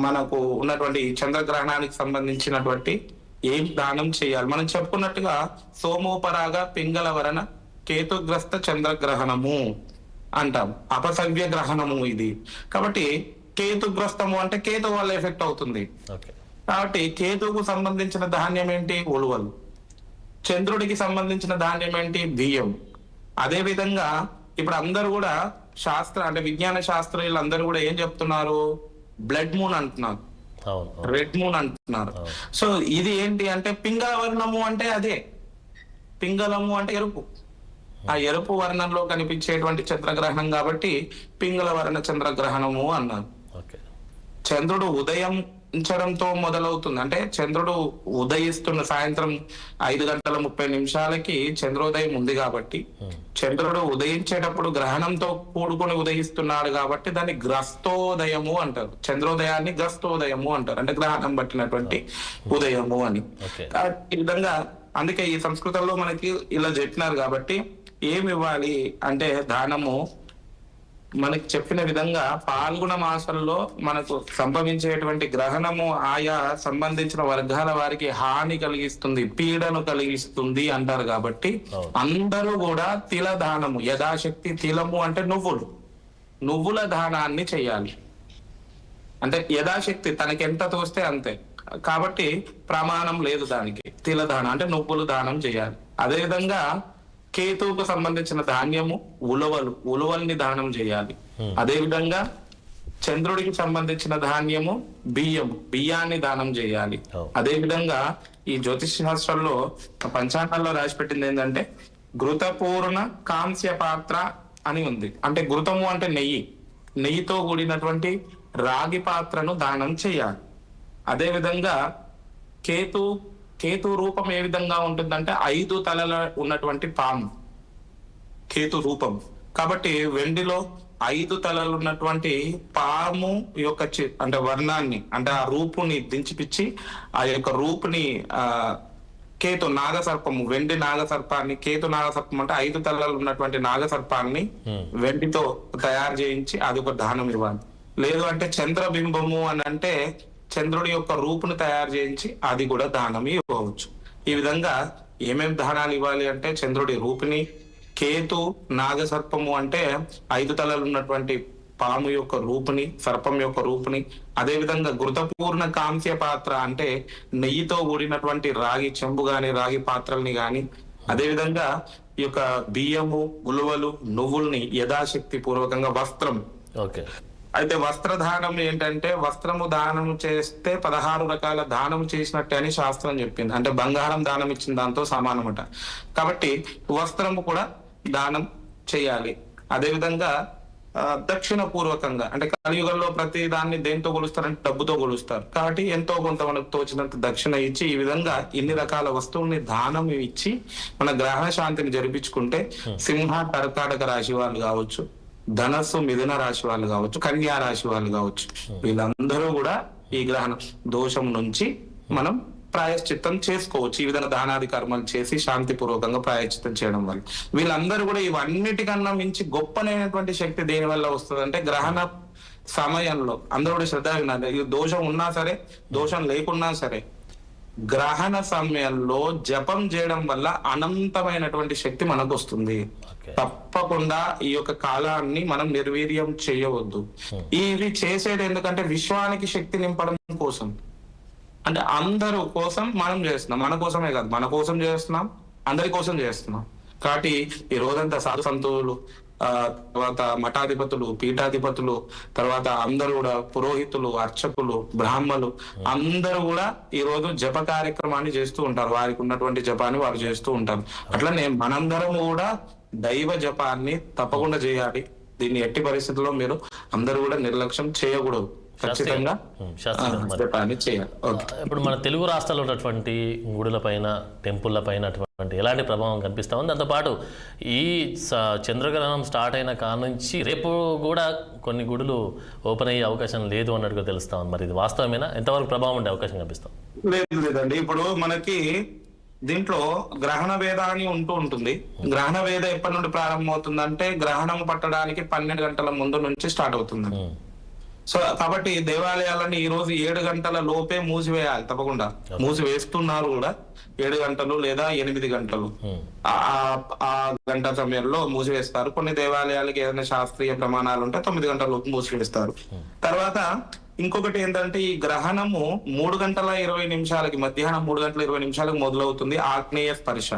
B: మనకు ఉన్నటువంటి చంద్రగ్రహణానికి సంబంధించినటువంటి ఏం దానం చేయాలి? మనం చెప్పుకున్నట్టుగా సోమోపరాగ పింగళ వరణ కేతుగ్రస్త చంద్రగ్రహణము అంటాం, అపసవ్య గ్రహణము ఇది. కాబట్టి కేతుగ్రస్తము అంటే కేతు వల్ల ఎఫెక్ట్ అవుతుంది. కాబట్టి కేతువుకు సంబంధించిన ధాన్యం ఏంటి? ఉలువలు. చంద్రుడికి సంబంధించిన ధాన్యం ఏంటి? బియ్యం. అదే విధంగా ఇప్పుడు అందరూ కూడా అంటే విజ్ఞాన శాస్త్రజ్ఞులు అందరూ కూడా ఏం చెప్తున్నారు? బ్లడ్ మూన్ అంటున్నారు, రెడ్ మూన్ అంటున్నారు. సో ఇది ఏంటి అంటే పింగళ వర్ణము అంటే అదే. పింగళము అంటే ఎరుపు. ఆ ఎరుపు వర్ణంలో కనిపించేటువంటి చంద్రగ్రహణం కాబట్టి పింగళ వర్ణ చంద్రగ్రహణము అన్నారు. చంద్రుడు ఉదయించడంతో మొదలవుతుంది. అంటే చంద్రుడు ఉదయిస్తున్న సాయంత్రం 5:30 చంద్రోదయం ఉంది కాబట్టి, చంద్రుడు ఉదయించేటప్పుడు గ్రహణంతో కూడుకొని ఉదయిస్తున్నాడు కాబట్టి దాన్ని గ్రస్తోదయము అంటారు. చంద్రోదయాన్ని గ్రస్తోదయము అంటారు, అంటే గ్రహణం పట్టినటువంటి ఉదయము అని. ఈ విధంగా అందుకే ఈ సంస్కృతంలో మనకి ఇలా చెప్పినారు. కాబట్టి ఏమి ఇవ్వాలి అంటే దానము మనకి చెప్పిన విధంగా పాల్గొన మాసంలో మనకు సంభవించేటువంటి గ్రహణము ఆయా సంబంధించిన వర్గాల వారికి హాని కలిగిస్తుంది, పీడను కలిగిస్తుంది అంటారు. కాబట్టి అందరూ కూడా తిల దానము, యథాశక్తి. తిలము అంటే నువ్వుల దానాన్ని చేయాలి. అంటే యథాశక్తి తనకి ఎంత తోస్తే అంతే. కాబట్టి ప్రమాణం లేదు దానికి. తిల దానం అంటే నువ్వులు దానం చేయాలి. అదే విధంగా కేతువుకు సంబంధించిన ధాన్యము ఉలువల్ని దానం చేయాలి. అదే విధంగా చంద్రుడికి సంబంధించిన ధాన్యము బియ్యాన్ని దానం చేయాలి. అదే విధంగా ఈ జ్యోతిష్ శాస్త్రంలో పంచాంగాల్లో రాసి పెట్టింది ఏంటంటే ఘృతపూర్ణ కాంస్య పాత్ర అని ఉంది. అంటే ఘృతము అంటే నెయ్యితో కూడినటువంటి రాగి పాత్రను దానం చేయాలి. అదే విధంగా కేతు రూపం ఏ విధంగా ఉంటుందంటే 5 తలల ఉన్నటువంటి పాము కేతు రూపం. కాబట్టి వెండిలో 5 తలలు ఉన్నటువంటి పాము యొక్క అంటే వర్ణాన్ని, అంటే ఆ రూపుని దించిపిచ్చి ఆ యొక్క రూపుని కేతు నాగసర్పము, వెండి నాగసర్పాన్ని, కేతు నాగసర్పం అంటే 5 తలలు ఉన్నటువంటి నాగసర్పాన్ని వెండితో తయారు చేయించి అది ఒక దానం ఇవ్వాలి. లేదు అంటే చంద్రబింబము అని అంటే చంద్రుడి యొక్క రూపును తయారు చేయించి అది కూడా దానం ఇవ్వవచ్చు. ఈ విధంగా ఏమేం దానాలు ఇవ్వాలి అంటే చంద్రుడి రూపిణి, కేతు, నాగసర్పము అంటే 5 తలలు ఉన్నటువంటి పాము యొక్క రూపుని, సర్పం యొక్క రూపుని, అదేవిధంగా ఘృతపూర్ణ కాంస్య పాత్ర అంటే నెయ్యితో కూడినటువంటి రాగి చెంబు గాని, రాగి పాత్రల్ని గాని, అదేవిధంగా ఈ యొక్క బియ్యము, ఉలువలు, నువ్వుల్ని యథాశక్తి పూర్వకంగా వస్త్రం.
A: ఓకే.
B: అయితే వస్త్రదానం ఏంటంటే వస్త్రము దానం చేస్తే 16 రకాల దానం చేసినట్టే అని శాస్త్రం చెప్పింది. అంటే బంగారం దానం ఇచ్చిన దాంతో సమానమట. కాబట్టి వస్త్రము కూడా దానం చేయాలి. అదేవిధంగా దక్షిణ పూర్వకంగా అంటే కలియుగంలో ప్రతి దాన్ని దేంతో కొలుస్తారంటే డబ్బుతో కొలుస్తారు. కాబట్టి ఎంతో కొంత మనకు తోచినంత దక్షిణ ఇచ్చి ఈ విధంగా ఇన్ని రకాల వస్తువుల్ని దానం ఇచ్చి మన గ్రహణ శాంతిని జరిపించుకుంటే సింహ, కర్కాటక రాశి వాళ్ళు కావచ్చు, ధనస్సు, మిథున రాశి వాళ్ళు కావచ్చు, కన్యా రాశి వాళ్ళు కావచ్చు, వీళ్ళందరూ కూడా ఈ గ్రహణ దోషం నుంచి మనం ప్రాయశ్చిత్తం చేసుకోవచ్చు. ఈ విధంగా దానాది కర్మలు చేసి శాంతిపూర్వకంగా ప్రాయశ్చిత్తం చేయడం వల్ల వీళ్ళందరూ కూడా ఇవన్నిటికన్నా మించి గొప్పనైనటువంటి శక్తి దేని వల్ల వస్తుంది అంటే గ్రహణ సమయంలో అందరూ కూడా శ్రద్ధగా వినాలి. ఇది దోషం ఉన్నా సరే, దోషం లేకున్నా సరే, గ్రహణ సమయంలో జపం చేయడం వల్ల అనంతమైనటువంటి శక్తి మనకు వస్తుంది. తప్పకుండా ఈ యొక్క కాలాన్ని మనం నిర్వీర్యం చేయవద్దు. ఇవి చేసేది ఎందుకంటే విశ్వానికి శక్తి నింపడం కోసం. అంటే అందరూ కోసం మనం చేస్తున్నాం, మన కోసమే కాదు, మన కోసం చేస్తున్నాం, అందరి కోసం చేస్తున్నాం. కాబట్టి ఈ రోజంతా సాధు సంతులు, తర్వాత మఠాధిపతులు, పీఠాధిపతులు, తర్వాత అందరూ కూడా పురోహితులు, అర్చకులు, బ్రాహ్మలు అందరూ కూడా ఈ రోజు జప కార్యక్రమాన్ని చేస్తూ ఉంటారు. వారికి ఉన్నటువంటి జపాన్ని వారు చేస్తూ ఉంటారు. అట్లనే మనందరం కూడా దైవ జపాన్ని తప్పకుండా చేయాలి. దీన్ని ఎట్టి పరిస్థితుల్లో మీరు అందరూ కూడా నిర్లక్ష్యం చేయకూడదు. ఖచ్చితంగా జపాన్ని చేయాలి.
A: ఇప్పుడు మన తెలుగు రాష్ట్రాల్లో ఉన్నటువంటి గుడుల పైన, టెంపుల్ల పైన అటువంటి ఎలాంటి ప్రభావం కనిపిస్తా ఉంది? దాంతోపాటు ఈ చంద్రగ్రహణం స్టార్ట్ అయిన కాడ నుంచి రేపు కూడా కొన్ని గుడులు ఓపెన్ అయ్యే అవకాశం లేదు అన్నట్టుగా తెలుస్తా ఉంది. మరి ఇది వాస్తవమేనా? ఎంతవరకు ప్రభావం ఉండే అవకాశం కనిపిస్తాం?
B: లేదండి. ఇప్పుడు మనకి దీంట్లో గ్రహణ వేద అని ఉంటుంది. గ్రహణ వేద ఎప్పటి నుండి ప్రారంభం అవుతుందంటే గ్రహణం పట్టడానికి 12 గంటల ముందు నుంచి స్టార్ట్ అవుతుంది. సో కాబట్టి దేవాలయాలని ఈ రోజు 7 గంటల లోపే మూసివేయాలి. తప్పకుండా మూసివేస్తున్నారు కూడా. 7 గంటలు లేదా 8 గంటలు ఆ గంట సమయంలో మూసివేస్తారు. కొన్ని దేవాలయాలకి ఏదైనా శాస్త్రీయ ప్రమాణాలు ఉంటే 9 గంటల లోపు మూసివేస్తారు. తర్వాత ఇంకొకటి ఏంటంటే ఈ గ్రహణము 3 గంటల 20 నిమిషాలకి, మధ్యాహ్నం 3 గంటల 20 నిమిషాలకు మొదలవుతుంది. ఆగ్నేయ స్పర్శ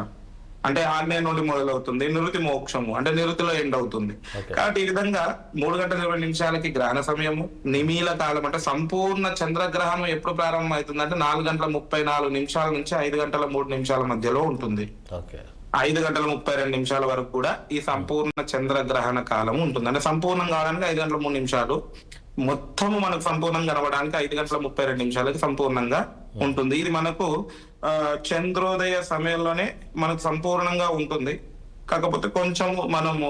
B: అంటే ఆగ్నేయ నుండి మొదలవుతుంది. నిరుతి మోక్షము అంటే నిరుతిలో ఎండ్ అవుతుంది. కాబట్టి ఈ విధంగా 3 గంటల 20 నిమిషాలకి గ్రహణ సమయము. నిమీల కాలం అంటే సంపూర్ణ చంద్రగ్రహణం ఎప్పుడు ప్రారంభం అవుతుంది అంటే 4 గంటల 34 నిమిషాల నుంచి 5 గంటల 3 నిమిషాల మధ్యలో ఉంటుంది. 5 గంటల 32 నిమిషాల వరకు కూడా ఈ సంపూర్ణ చంద్రగ్రహణ కాలం ఉంటుంది. అంటే సంపూర్ణం కావడానికి 5 గంటల 3 నిమిషాలు, మొత్తము మనకు సంపూర్ణంగా కనబడడానికి 5 గంటల 32 నిమిషాలకి సంపూర్ణంగా ఉంటుంది. ఇది మనకు చంద్రోదయ సమయంలోనే మనకు సంపూర్ణంగా ఉంటుంది. కాకపోతే కొంచెము మనము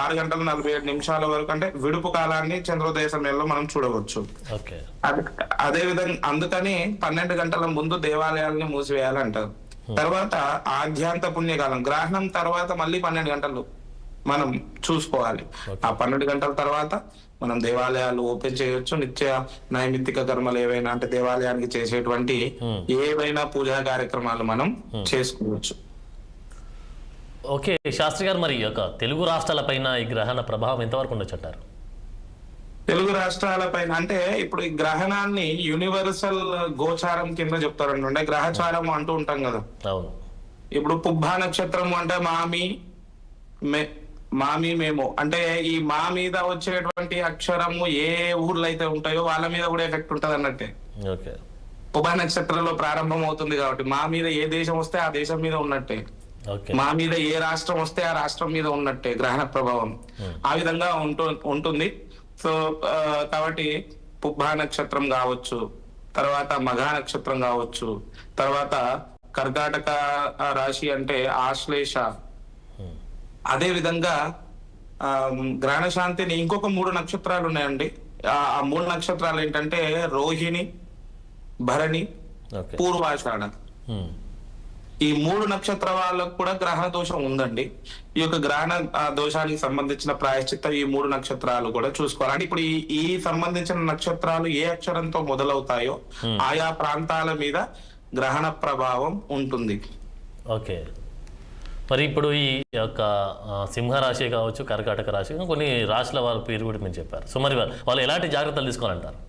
B: 6 గంటల 47 నిమిషాల వరకు అంటే విడుపు కాలాన్ని చంద్రోదయ సమయంలో మనం చూడవచ్చు. అదే విధంగా అందుకని 12 గంటల ముందు దేవాలయాలని మూసివేయాలంటారు. తర్వాత ఆధ్యాంత పుణ్యకాలం గ్రహణం తర్వాత మళ్ళీ 12 గంటలు మనం చూసుకోవాలి. ఆ 12 గంటల తర్వాత మనం దేవాలయాలు ఓపెన్ చేయొచ్చు. నిత్య నైమిత్తిక కర్మలు ఏవైనా అంటే దేవాలయానికి చేసేటువంటి ఏవైనా పూజా కార్యక్రమాలు మనం చేసుకోవచ్చు.
A: ఓకే శాస్త్రి గారు, మరి యొక్క తెలుగు రాష్ట్రాల పైన ఈ గ్రహణ ప్రభావం ఎంతవరకు ఉండొచ్చంటారు?
B: తెలుగు రాష్ట్రాల పైన అంటే ఇప్పుడు ఈ గ్రహణాన్ని యూనివర్సల్ గోచారం కింద చెప్తారండి. అంటే గ్రహచారం అంటూ ఉంటాం కదా.
A: అవును.
B: ఇప్పుడు పుబ్బా నక్షత్రం అంటే మామి మేము అంటే ఈ మా మీద వచ్చేటువంటి అక్షరము ఏ ఊర్లో అయితే ఉంటాయో వాళ్ళ మీద కూడా ఎఫెక్ట్ ఉంటది అన్నట్టే. పుబ్బా నక్షత్రంలో ప్రారంభం అవుతుంది కాబట్టి మా మీద ఏ దేశం వస్తే ఆ దేశం మీద ఉన్నట్టే, మా మీద ఏ రాష్ట్రం వస్తే ఆ రాష్ట్రం మీద ఉన్నట్టే గ్రహణ ప్రభావం ఆ విధంగా ఉంటుంది. సో కాబట్టి పుబ్బా నక్షత్రం కావచ్చు, తర్వాత మఘా నక్షత్రం కావచ్చు, తర్వాత కర్కాటక రాశి అంటే ఆశ్లేష. అదే విధంగా గ్రహణ శాంతిని ఇంకొక 3 నక్షత్రాలు ఉన్నాయండి. ఆ 3 నక్షత్రాలు ఏంటంటే రోహిణి, భరణి, పూర్వాషాఢ. ఈ 3 నక్షత్ర వాళ్ళకు కూడా గ్రహణ దోషం ఉందండి. ఈ యొక్క గ్రహణ దోషానికి సంబంధించిన ప్రాయశ్చిత్తం ఈ 3 నక్షత్రాలు కూడా చూసుకోవాలి. అంటే ఇప్పుడు ఈ సంబంధించిన నక్షత్రాలు ఏ అక్షరంతో మొదలవుతాయో ఆయా ప్రాంతాల మీద గ్రహణ ప్రభావం ఉంటుంది.
A: ఓకే. మరి ఇప్పుడు ఈ యొక్క సింహరాశి కావచ్చు, కర్కాటక రాశి, కొన్ని రాశుల వాళ్ళ పేరు కూడా మీరు చెప్పారు. సో మరి వాళ్ళు ఎలాంటి జాగ్రత్తలు తీసుకోవాలంటారు?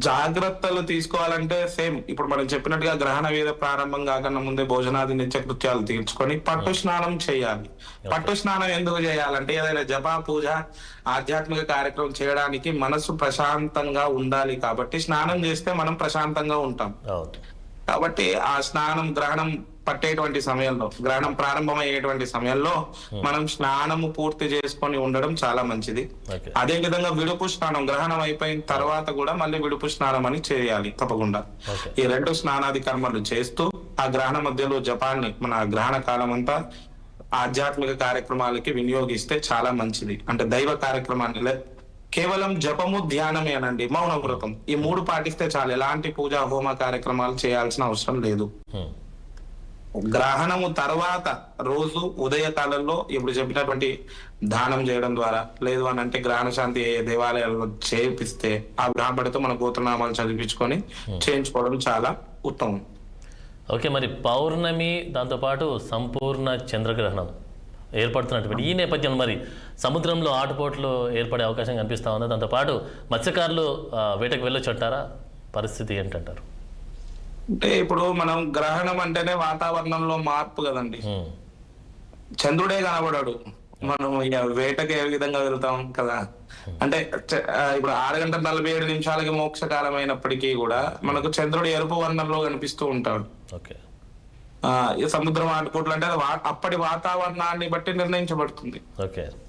B: జాగ్రత్తలు తీసుకోవాలంటే సేమ్ ఇప్పుడు మనం చెప్పినట్టుగా గ్రహణ వేద ప్రారంభం కాకుండా ముందే భోజనాది నిత్యకృత్యాలు తీర్చుకొని పట్టు స్నానం చేయాలి. పట్టు స్నానం ఎందుకు చేయాలంటే ఏదైనా జప పూజ ఆధ్యాత్మిక కార్యక్రమం చేయడానికి మనసు ప్రశాంతంగా ఉండాలి కాబట్టి స్నానం చేస్తే మనం ప్రశాంతంగా ఉంటాం. కాబట్టి ఆ స్నానం గ్రహణం పట్టేటువంటి సమయంలో, గ్రహణం ప్రారంభమయ్యేటువంటి సమయంలో మనం స్నానము పూర్తి చేసుకొని ఉండడం చాలా మంచిది. అదే విధంగా విడుపు స్నానం గ్రహణం అయిపోయిన తర్వాత కూడా మళ్ళీ విడుపు స్నానం అని చేయాలి తప్పకుండా. ఈ 2 స్నానాది కర్మలు చేస్తూ ఆ గ్రహణ మధ్యలో జపాన్ని మన గ్రహణ కాలం అంతా ఆధ్యాత్మిక కార్యక్రమాలకి వినియోగిస్తే చాలా మంచిది. అంటే దైవ కార్యక్రమాన్ని కేవలం జపము ధ్యానమేనండి, మౌన వ్రతం, ఈ 3 పాటిస్తే చాలు. ఎలాంటి పూజా హోమ కార్యక్రమాలు చేయాల్సిన అవసరం లేదు. గ్రహణము తర్వాత రోజు ఉదయ కాలంలో ఇప్పుడు చెప్పినటువంటి దానం చేయడం ద్వారా, లేదు అని అంటే గ్రహణ శాంతి దేవాలయాల్లో చేపిస్తే ఆ బ్రాహ్మడితో మన గోత్రనామాలు చదివించుకొని చేయించుకోవడం చాలా ఉత్తమం.
A: ఓకే. మరి పౌర్ణమి దాంతోపాటు సంపూర్ణ చంద్రగ్రహణం ఏర్పడుతున్నటువంటి ఈ నేపథ్యంలో మరి సముద్రంలో ఆటుపోట్లు ఏర్పడే అవకాశం కనిపిస్తా ఉంది. దాంతోపాటు మత్స్యకారులు వేటకు వెళ్ళొచ్చు అంటారా? పరిస్థితి ఏంటంటారు?
B: అంటే ఇప్పుడు మనం గ్రహణం అంటేనే వాతావరణంలో మార్పు కదండి, చంద్రుడే కనబడాడు, మనం వేటకి ఏ విధంగా వెళ్తాం కదా. అంటే ఇప్పుడు 6:47 మోక్షకాలం అయినప్పటికీ కూడా మనకు చంద్రుడు ఎరుపు వర్ణంలో కనిపిస్తూ ఉంటాడు. సముద్రం ఆటుపోట్లు అంటే అప్పటి వాతావరణాన్ని బట్టి నిర్ణయించబడుతుంది.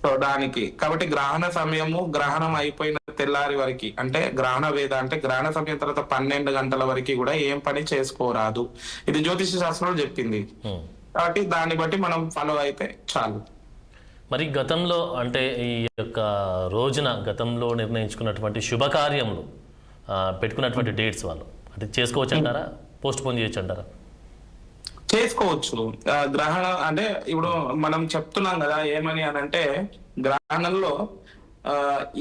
B: సో దానికి కాబట్టి గ్రహణ సమయము గ్రహణం అయిపోయిన తెల్లారి వరకు, అంటే గ్రహణ వేద అంటే గ్రహణ సమయం తర్వాత 12 గంటల వరకు కూడా ఏం పని చేసుకోరాదు. ఇది జ్యోతిష శాస్త్రంలో చెప్పింది. కాబట్టి దాన్ని బట్టి మనం ఫాలో అయితే చాలు.
A: మరి గతంలో అంటే ఈ యొక్క రోజున గతంలో నిర్ణయించుకున్నటువంటి శుభకార్యములు పెట్టుకున్నటువంటి డేట్స్ వాళ్ళు అంటే చేసుకోవచ్చు అంటారా? పోస్ట్ పోన్ చేయొచ్చు అంటారా?
B: చేసుకోవచ్చు. గ్రహణం అంటే ఇప్పుడు మనం చెప్తున్నాం కదా ఏమని అని అంటే గ్రహణంలో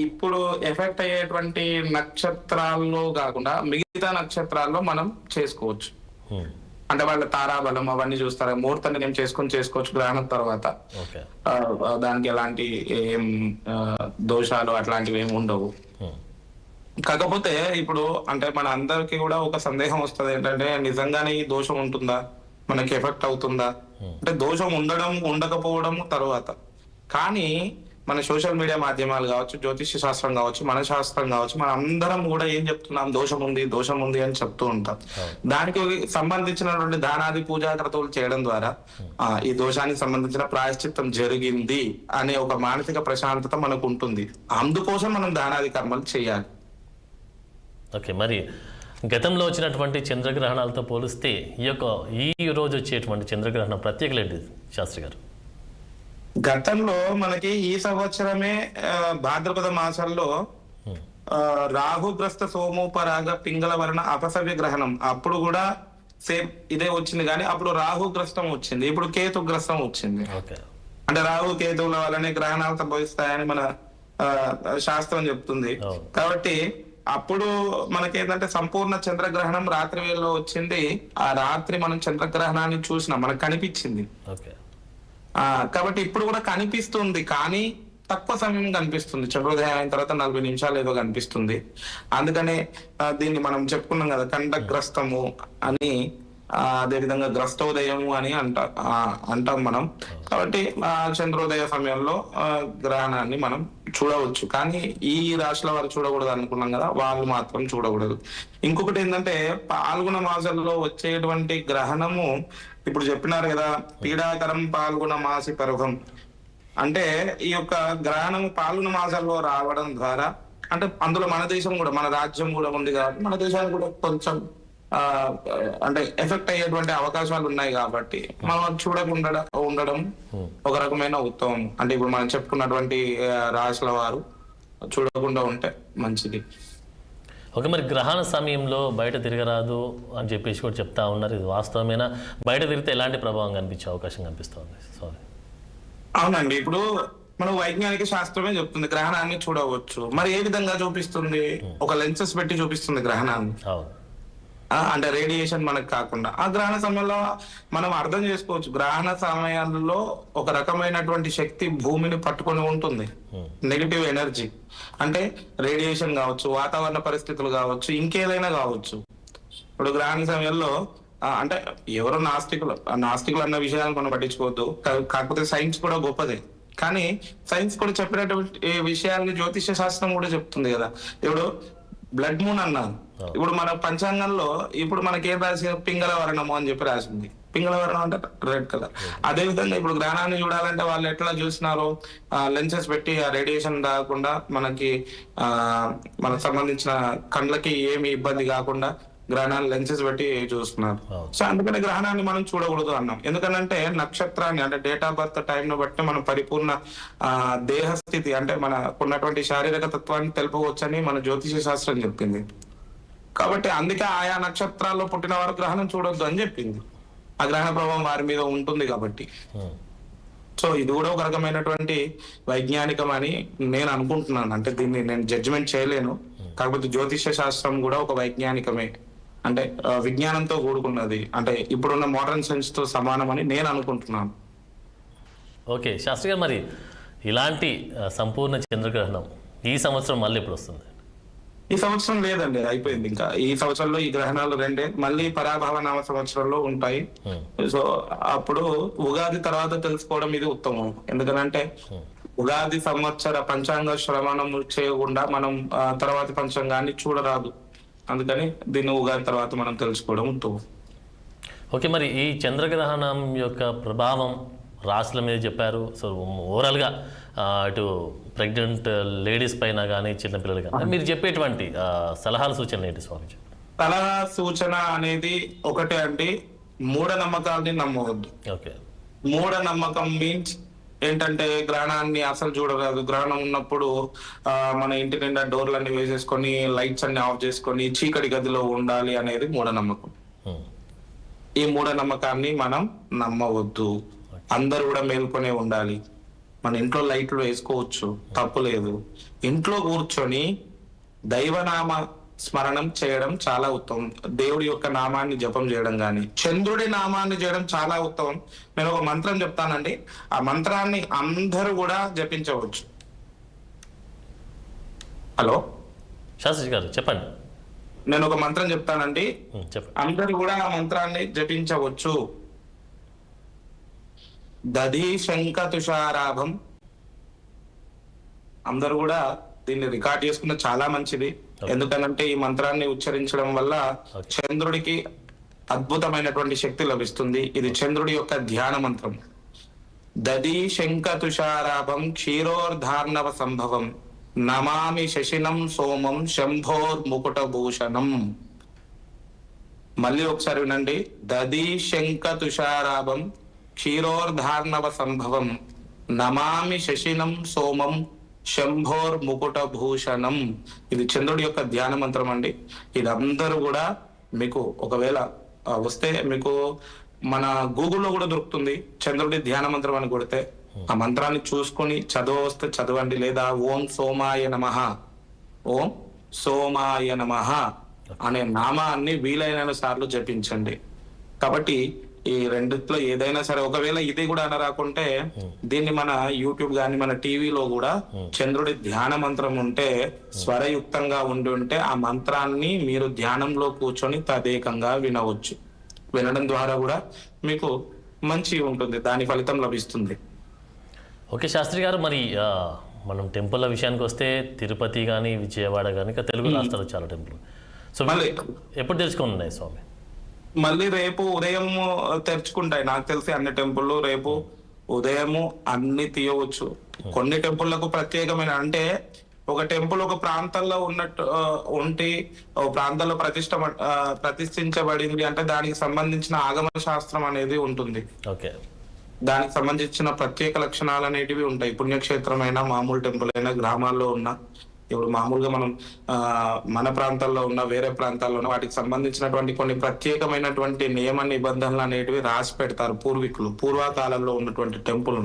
B: ఇప్పుడు ఎఫెక్ట్ అయ్యేటువంటి నక్షత్రాల్లో కాకుండా మిగతా నక్షత్రాల్లో మనం చేసుకోవచ్చు. అంటే వాళ్ళ తారాబలం అవన్నీ చూస్తారు, ముహూర్తం నిర్ణయం చేసుకోవచ్చు గ్రహణం తర్వాత. దానికి ఎలాంటి ఏం దోషాలు అట్లాంటివి ఏమి ఉండవు. కాకపోతే ఇప్పుడు అంటే మన అందరికి కూడా ఒక సందేహం వస్తుంది ఏంటంటే నిజంగానే ఈ దోషం ఉంటుందా, మనకి ఎఫెక్ట్ అవుతుందా అంటే దోషం ఉండడం ఉండకపోవడం తర్వాత. కానీ మన సోషల్ మీడియా మాధ్యమాలు కావచ్చు, జ్యోతిష్య శాస్త్రం కావచ్చు, మన శాస్త్రం కావచ్చు, మన అందరం కూడా ఏం చెప్తున్నాం, దోషం ఉంది అని చెప్తూ ఉంటాం. దానికి సంబంధించినటువంటి దానాది పూజా క్రతువులు చేయడం ద్వారా ఈ దోషానికి సంబంధించిన ప్రాయశ్చిత్తం జరిగింది అనే ఒక మానసిక ప్రశాంతత మనకు ఉంటుంది. అందుకోసం మనం దానాది కర్మలు చేయాలి.
A: ఓకే. మరి గతంలో వచ్చినటువంటి చంద్రగ్రహణాలతో పోలిస్తే ఈ రోజు వచ్చేటువంటి చంద్రగ్రహణం ప్రత్యేకత ఏంటి శాస్త్రి గారు?
B: గతంలో మనకి ఈ సంవత్సరమే భాద్రపద మాసంలో రాహుగ్రస్త సోమోపరాగ పింగళ వర్ణ అపసవ్య గ్రహణం, అప్పుడు కూడా సేమ్ ఇదే వచ్చింది. కానీ అప్పుడు రాహుగ్రస్తం వచ్చింది, ఇప్పుడు కేతుగ్రస్తం వచ్చింది. అంటే రాహు కేతువుల వల్లనే గ్రహణాలు సంభవిస్తాయని మన శాస్త్రం చెప్తుంది. కాబట్టి అప్పుడు మనకేంటంటే సంపూర్ణ చంద్రగ్రహణం రాత్రి వేళలో వచ్చింది. ఆ రాత్రి మనం చంద్రగ్రహణాన్ని చూసినాం, మనకు కనిపించింది. కాబట్టి ఇప్పుడు కూడా కనిపిస్తుంది, కానీ తక్కువ సమయం కనిపిస్తుంది. చంద్రోదయం అయిన తర్వాత 40 నిమిషాలు ఏదో కనిపిస్తుంది. అందుకనే దీన్ని మనం చెప్పుకున్నాం కదా కంఠగ్రస్తము అని, అదేవిధంగా గ్రస్తోదయము అని అంటాం మనం. కాబట్టి చంద్రోదయ సమయంలో గ్రహణాన్ని మనం చూడవచ్చు. కానీ ఈ రాశుల వారు చూడకూడదు అనుకున్నాం కదా, వాళ్ళు మాత్రం చూడకూడదు. ఇంకొకటి ఏంటంటే పాల్గొన మాసంలో వచ్చేటువంటి గ్రహణము ఇప్పుడు చెప్పినారు కదా, పీడాకరం పాల్గొన మాసి పర్వం అంటే ఈ యొక్క గ్రహణం పాల్గొన మాసాల్లో రావడం ద్వారా, అంటే అందులో మన దేశం కూడా మన రాజ్యం కూడా ఉంది కాబట్టి మన దేశానికి కూడా కొంచెం అంటే ఎఫెక్ట్ అయ్యేటువంటి అవకాశాలు ఉన్నాయి. కాబట్టి మనం చూడకుండా ఉండడం ఒక రకమైన ఉత్తమం. అంటే ఇప్పుడు మనం చెప్పుకున్నటువంటి రాశుల వారు చూడకుండా ఉంటే మంచిది.
A: ఓకే. మరి గ్రహణ సమయంలో బయట తిరగరాదు అని చెప్పేసి కూడా చెప్తా ఉన్నారు, ఇది వాస్తవమేనా? బయట తిరిగితే ఎలాంటి ప్రభావం కనిపించే అవకాశం కనిపిస్తుంది? సారీ.
B: అవునండి, ఇప్పుడు మనం వైజ్ఞానిక శాస్త్రమే చెప్తుంది గ్రహణాన్ని చూడవచ్చు. మరి ఏ విధంగా చూపిస్తుంది? ఒక లెన్సెస్ పెట్టి చూపిస్తుంది గ్రహణాన్ని. అంటే రేడియేషన్ మనకు కాకుండా ఆ గ్రహణ సమయంలో మనం అర్థం చేసుకోవచ్చు. గ్రహణ సమయాల్లో ఒక రకమైనటువంటి శక్తి భూమిని పట్టుకొని ఉంటుంది, నెగిటివ్ ఎనర్జీ. అంటే రేడియేషన్ కావచ్చు, వాతావరణ పరిస్థితులు కావచ్చు, ఇంకేదైనా కావచ్చు. ఇప్పుడు గ్రహణ సమయంలో అంటే ఎవరు నాస్తికులు అన్న విషయాలు మనం పట్టించుకోవద్దు. కాకపోతే సైన్స్ కూడా గొప్పదే. కానీ సైన్స్ కూడా చెప్పినటువంటి విషయాల్ని జ్యోతిష శాస్త్రం కూడా చెప్తుంది కదా. ఇప్పుడు బ్లడ్ మూన్ అన్నారు. ఇప్పుడు మన పంచాంగంలో ఇప్పుడు మనకి ఏం రాసి పింగళ వర్ణము అని చెప్పి రాసింది. పింగళ వర్ణం అంటే రెడ్ కలర్. అదే విధంగా ఇప్పుడు గ్రహణాన్ని చూడాలంటే వాళ్ళు ఎట్లా చూసినారు, లెన్సెస్ పెట్టి ఆ రేడియేషన్ రాకుండా మనకు సంబంధించిన కండ్లకి ఏమి ఇబ్బంది కాకుండా గ్రహణాన్ని లెన్సెస్ పెట్టి చూస్తున్నారు. సో అందుకని గ్రహణాన్ని మనం చూడకూడదు అన్నాం. ఎందుకంటే నక్షత్రాన్ని అంటే డేట్ ఆఫ్ బర్త్ టైం ను బట్టి మనం పరిపూర్ణ దేహస్థితి అంటే మనకున్నటువంటి శారీరక తత్వాన్ని తెలుపవచ్చని మన జ్యోతిష శాస్త్రం చెప్పింది. కాబట్టి అందుకే ఆయా నక్షత్రాల్లో పుట్టిన వారు గ్రహణం చూడొద్దు అని చెప్పింది. ఆ గ్రహణ ప్రభావం వారి మీద ఉంటుంది కాబట్టి. సో ఇది కూడా ఒక రకమైనటువంటి వైజ్ఞానికం అని నేను అనుకుంటున్నాను. అంటే దీన్ని నేను జడ్జిమెంట్ చేయలేను. కాకపోతే జ్యోతిష శాస్త్రం కూడా ఒక వైజ్ఞానికమే, అంటే విజ్ఞానంతో కూడుకున్నది, అంటే ఇప్పుడున్న మోడర్న్ సైన్స్ తో సమానమని నేను అనుకుంటున్నాను.
A: ఓకే శాస్త్రి గారు, మరి ఇలాంటి సంపూర్ణ చంద్రగ్రహణం ఈ సంవత్సరం మళ్ళీ ఎప్పుడు వస్తుంది?
B: ఈ సంవత్సరం లేదండి, అయిపోయింది. ఇంకా ఈ సంవత్సరంలో ఈ గ్రహణాలు రెండే, మళ్ళీ పరాభవ నామ సంవత్సరంలో ఉంటాయి. సో అప్పుడు ఉగాది తర్వాత తెలుసుకోవడం ఇది ఉత్తమం. ఎందుకంటే ఉగాది సంవత్సర పంచాంగ శ్రవణం చేయకుండా మనం తర్వాత పంచాంగాన్ని చూడరాదు. అందుకని దీన్ని ఉగాది తర్వాత మనం తెలుసుకోవడం ఉత్తమం.
A: ఓకే, మరి ఈ చంద్రగ్రహణం యొక్క ప్రభావం రాశుల మీద చెప్పారు. సో ఓవరాల్గా ఇటు ప్రెగ్నెంట్ లేడీస్ పైన కానీ చిన్నపిల్లలు కానీ మీరు చెప్పేటువంటి సలహాలు సూచనలు ఏంటి స్వామిజీ?
B: సలహా సూచన అనేది ఒకటే అండి, మూఢనమ్మకాలని నమ్మవద్దు.
A: ఓకే,
B: మూఢనమ్మకం మీన్స్ ఏంటంటే గ్రహణాన్ని అసలు చూడరాదు. గ్రహణం ఉన్నప్పుడు మన ఇంటి నిండా డోర్లన్నీ వేసేసుకొని లైట్స్ అన్ని ఆఫ్ చేసుకొని చీకటి గదిలో ఉండాలి అనేది మూఢనమ్మకం. ఈ మూఢనమ్మకాన్ని మనం నమ్మవద్దు. అందరూ కూడా మేల్కొనే ఉండాలి. మన ఇంట్లో లైట్లు వేసుకోవచ్చు, తప్పు లేదు. ఇంట్లో కూర్చొని దైవనామ స్మరణం చేయడం చాలా ఉత్తమం. దేవుడి యొక్క నామాన్ని జపం చేయడం కానీ చంద్రుడి నామాన్ని చేయడం చాలా ఉత్తమం. నేను ఒక మంత్రం చెప్తానండి, ఆ మంత్రాన్ని అందరూ కూడా జపించవచ్చు. హలో
A: శాస్త్రి గారు చెప్పండి.
B: నేను ఒక మంత్రం చెప్తానండి,
A: చెప్పండి.
B: అందరూ కూడా ఆ మంత్రాన్ని జపించవచ్చు. దధి శంఖ తుషారాభం. అందరూ కూడా దీన్ని రికార్డ్ చేసుకున్న చాలా మంచిది. ఎందుకనంటే ఈ మంత్రాన్ని ఉచ్చరించడం వల్ల చంద్రుడికి అద్భుతమైనటువంటి శక్తి లభిస్తుంది. ఇది చంద్రుడి యొక్క ధ్యాన మంత్రం. దధి శంఖ తుషారాభం క్షీరోర్ధార్ణవ సంభవం నమామి శశినం సోమం శంభోర్ ముకుట భూషణం. మళ్ళీ ఒకసారి వినండి. దధి శంఖ తుషారాభం క్షీరోర్ధార్ణవ సంభవం నమామి శశినం సోమం శంభోర్ ముకుట భూషణం. ఇది చంద్రుడి యొక్క ధ్యాన మంత్రం అండి. ఇది అందరూ కూడా మీకు ఒకవేళ వస్తే మీకు మన గూగుల్లో కూడా దొరుకుతుంది. చంద్రుడి ధ్యాన మంత్రం అని కొడితే ఆ మంత్రాన్ని చూసుకొని చదవస్తే చదవండి. లేదా ఓం సోమాయ నమః, ఓం సోమాయ నమః అనే నామాన్ని వీలైన సార్లు జపించండి. కాబట్టి ఈ రెండిట్లో ఏదైనా సరే, ఒకవేళ ఇది కూడా అనరాకుంటే దీన్ని మన యూట్యూబ్ గాని మన టీవీలో కూడా చంద్రుడి ధ్యాన మంత్రం ఉంటే స్వరయుక్తంగా ఉంటే ఆ మంత్రాన్ని మీరు ధ్యానంలో కూర్చొని తదేకంగా వినవచ్చు. వినడం ద్వారా కూడా మీకు మంచి ఉంటుంది, దాని ఫలితం లభిస్తుంది.
A: ఓకే శాస్త్రి గారు, మరి మనం టెంపుల్ విషయానికి వస్తే తిరుపతి కానీ విజయవాడ కానీ ఇంకా తెలుగు రాష్ట్రాలు చాలా టెంపుల్. సో మళ్ళీ ఎప్పుడు తెలుసుకున్నాయి స్వామి?
B: మళ్ళీ రేపు ఉదయం తెరుచుకుంటాయి. నాకు తెలిసి అన్ని టెంపుల్ రేపు ఉదయము అన్ని తీయవచ్చు. కొన్ని టెంపుల్లకు ప్రత్యేకమైన, అంటే ఒక టెంపుల్ ఒక ప్రాంతంలో ఉన్నట్టు ఒక ప్రాంతంలో ప్రతిష్ఠించబడింది అంటే దానికి సంబంధించిన ఆగమ శాస్త్రం అనేది ఉంటుంది.
A: ఓకే,
B: దానికి సంబంధించిన ప్రత్యేక లక్షణాలు అనేటివి ఉంటాయి. పుణ్యక్షేత్రం అయినా మామూలు టెంపుల్ అయినా గ్రామాల్లో ఉన్న, ఇప్పుడు మామూలుగా మనం మన ప్రాంతాల్లో ఉన్న వేరే ప్రాంతాల్లో ఉన్న వాటికి సంబంధించినటువంటి కొన్ని ప్రత్యేకమైనటువంటి నియమ నిబంధనలు అనేటివి రాసి పెడతారు పూర్వీకులు, పూర్వకాలంలో ఉన్నటువంటి టెంపుల్.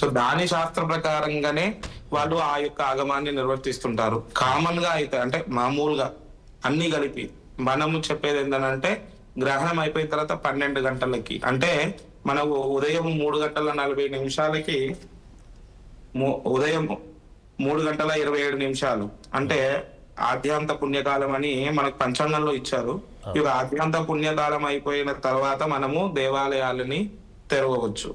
B: సో దాని శాస్త్ర ప్రకారంగానే వాళ్ళు ఆ యొక్క ఆగమాన్ని నిర్వర్తిస్తుంటారు. కామన్ గా అయితే అంటే మామూలుగా అన్ని కలిపి మనము చెప్పేది ఏంటంటే గ్రహణం అయిపోయిన తర్వాత 12 గంటలకి, అంటే మనకు ఉదయం 3:40 ఉదయం 3:27 అంటే ఆద్యాంత పుణ్యకాలం అని మనకు పంచాంగంలో ఇచ్చారు. ఈ ఆద్యాంత పుణ్యకాలం అయిపోయిన తర్వాత మనము దేవాలయాలని తెరవవచ్చు.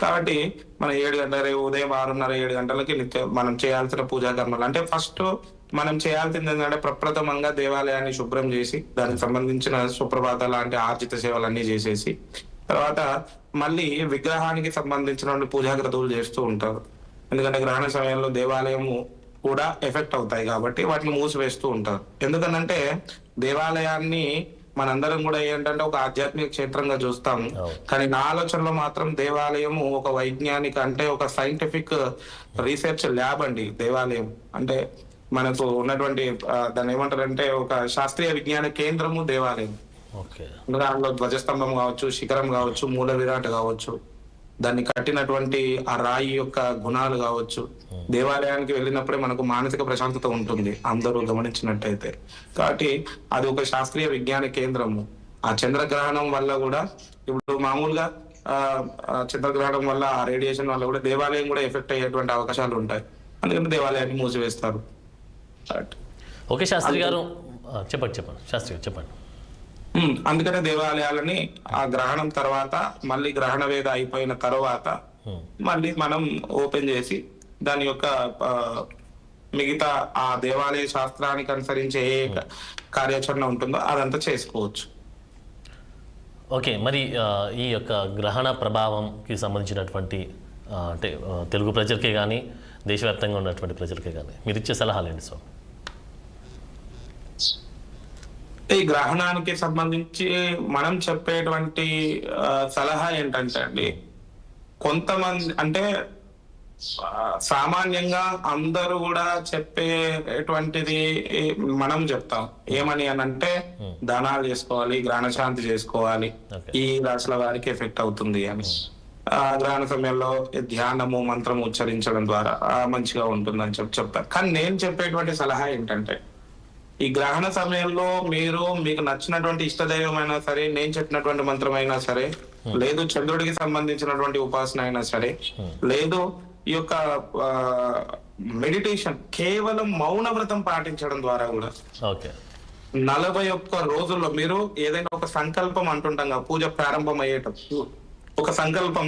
B: కాబట్టి మనం 7 గంటల ఉదయం 6:30 7 గంటలకి మనం చేయాల్సిన పూజా కర్మలు, అంటే ఫస్ట్ మనం చేయాల్సింది ఏంటంటే ప్రప్రథమంగా దేవాలయాన్ని శుభ్రం చేసి దానికి సంబంధించిన సుప్రభాత లాంటి ఆర్జిత సేవలన్నీ చేసేసి తర్వాత మళ్ళీ విగ్రహానికి సంబంధించిన పూజా క్రతువులు చేస్తూ ఉంటారు. ఎందుకంటే గ్రహణ సమయంలో దేవాలయము కూడా ఎఫెక్ట్ అవుతాయి కాబట్టి వాటిని మూసివేస్తూ ఉంటారు. ఎందుకనంటే దేవాలయాన్ని మనందరం కూడా ఏంటంటే ఒక ఆధ్యాత్మిక క్షేత్రంగా చూస్తాము, కానీ నా ఆలోచనలో మాత్రం దేవాలయము ఒక వైజ్ఞానిక, అంటే ఒక సైంటిఫిక్ రీసెర్చ్ ల్యాబ్ అండి దేవాలయం. అంటే మనకు ఉన్నటువంటి దాన్ని ఏమంటారంటే ఒక శాస్త్రీయ విజ్ఞాన కేంద్రము దేవాలయం. దానిలో ధ్వజస్తంభం కావచ్చు, శిఖరం కావచ్చు, మూల విరాట్ కావచ్చు, దాన్ని కట్టినటువంటి ఆ రాయి యొక్క గుణాలు కావచ్చు. దేవాలయానికి వెళ్ళినప్పుడే మనకు మానసిక ప్రశాంతత ఉంటుంది అందరూ గమనించినట్టయితే. కాబట్టి అది ఒక శాస్త్రీయ విజ్ఞాన కేంద్రము. ఆ చంద్రగ్రహణం వల్ల కూడా ఇప్పుడు మామూలుగా చంద్రగ్రహణం వల్ల ఆ రేడియేషన్ వల్ల కూడా దేవాలయం కూడా ఎఫెక్ట్ అయ్యేటువంటి అవకాశాలు ఉంటాయి. అందుకని దేవాలయాన్ని మూసివేస్తారు.
A: ఓకే శాస్త్రి గారు, చెప్పండి శాస్త్రి గారు చెప్పండి.
B: అందుకనే దేవాలయాలని ఆ గ్రహణం తర్వాత మళ్ళీ గ్రహణ వేద అయిపోయిన తర్వాత మళ్ళీ మనం ఓపెన్ చేసి దాని యొక్క మిగతా ఆ దేవాలయ శాస్త్రానికి అనుసరించే ఏ కార్యాచరణ ఉంటుందో అదంతా చేసుకోవచ్చు.
A: ఓకే, మరి ఈ యొక్క గ్రహణ ప్రభావంకి సంబంధించినటువంటి అంటే తెలుగు ప్రజలకే కానీ దేశవ్యాప్తంగా ఉన్నటువంటి ప్రజలకే కానీ మీరు ఇచ్చే సలహాలు ఏంటి స్వామి?
B: ఈ గ్రహణానికి సంబంధించి మనం చెప్పేటువంటి సలహా ఏంటంటే అండి, కొంతమంది అంటే సామాన్యంగా అందరూ కూడా చెప్పేటువంటిది మనం చెప్తాం ఏమని అని అంటే దానాలు చేసుకోవాలి, గ్రహణ శాంతి చేసుకోవాలి, ఈ రాశుల వారికి ఎఫెక్ట్ అవుతుంది అని. గ్రహణ సమయంలో ధ్యానము మంత్రము ఉచ్చరించడం ద్వారా మంచిగా ఉంటుందని చెప్తారు. కానీ నేను చెప్పేటువంటి సలహా ఏంటంటే ఈ గ్రహణ సమయంలో మీకు నచ్చినటువంటి ఇష్టదైవం అయినా సరే, నేను చెప్పినటువంటి మంత్రం అయినా సరే, లేదు చంద్రుడికి సంబంధించినటువంటి ఉపాసన అయినా సరే, లేదు ఈ యొక్క మెడిటేషన్, కేవలం మౌన వ్రతం పాటించడం ద్వారా కూడా 41 రోజుల్లో మీరు ఏదైనా ఒక సంకల్పం అంటుంటాం కదా, పూజ ప్రారంభం అయ్యేటప్పుడు ఒక సంకల్పం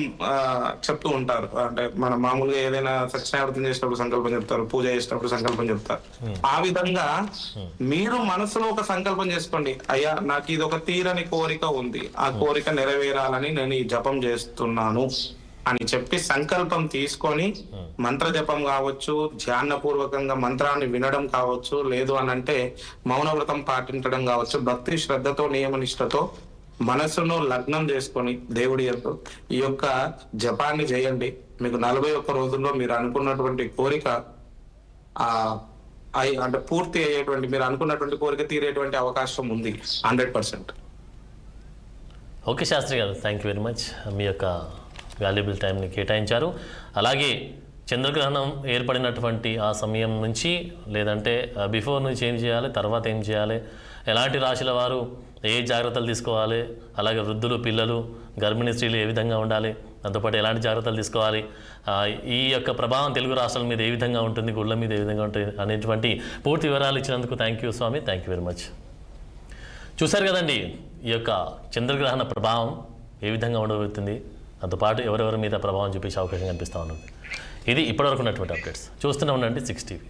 B: చెప్తూ ఉంటారు. అంటే మనం మామూలుగా ఏదైనా సత్యనారాయణ చేసినప్పుడు సంకల్పం చెప్తారు, పూజ చేసినప్పుడు సంకల్పం చెప్తారు. ఆ విధంగా మీరు మనసులో ఒక సంకల్పం చేసుకోండి, అయ్యా నాకు ఇది ఒక తీరని కోరిక ఉంది, ఆ కోరిక నెరవేరాలని నేను ఈ జపం చేస్తున్నాను అని చెప్పి సంకల్పం తీసుకొని మంత్ర జపం కావచ్చు, ధ్యాన పూర్వకంగా మంత్రాన్ని వినడం కావచ్చు, లేదు అని అంటే మౌనవ్రతం పాటించడం కావచ్చు, భక్తి శ్రద్ధతో నియమనిష్టతో మనసును లగ్నం చేసుకొని దేవుడి యొక్క ఈ యొక్క జపాన్ని చేయండి. మీకు 41 రోజుల్లో మీరు అనుకున్నటువంటి కోరిక అంటే పూర్తి అయ్యేటువంటి, మీరు అనుకున్నటువంటి కోరిక తీరేటువంటి అవకాశం ఉంది 100%.
A: ఓకే శాస్త్రి గారు, థ్యాంక్ యూ వెరీ మచ్. మీ యొక్క వాల్యుబుల్ టైంని కేటాయించారు. అలాగే చంద్రగ్రహణం ఏర్పడినటువంటి ఆ సమయం నుంచి, లేదంటే బిఫోర్ నుంచి ఏం చేయాలి, తర్వాత ఏం చేయాలి, ఎలాంటి రాశుల వారు ఏ జాగ్రత్తలు తీసుకోవాలి, అలాగే వృద్ధులు, పిల్లలు, గర్భిణీ స్త్రీలు ఏ విధంగా ఉండాలి, దాంతోపాటు ఎలాంటి జాగ్రత్తలు తీసుకోవాలి, ఈ యొక్క ప్రభావం తెలుగు రాష్ట్రాల మీద ఏ విధంగా ఉంటుంది, గుళ్ళ మీద ఏ విధంగా ఉంటుంది అనేటువంటి పూర్తి వివరాలు ఇచ్చినందుకు థ్యాంక్ యూ స్వామి, థ్యాంక్ యూ వెరీ మచ్. చూశారు కదండి ఈ యొక్క చంద్రగ్రహణ ప్రభావం ఏ విధంగా ఉండబోతుంది, దాంతోపాటు ఎవరెవరి మీద ప్రభావం చూపించే అవకాశం కనిపిస్తూ ఉంటుంది. ఇది ఇప్పటివరకు ఉన్నటువంటి అప్డేట్స్. చూస్తూనే ఉండండి 6 TV.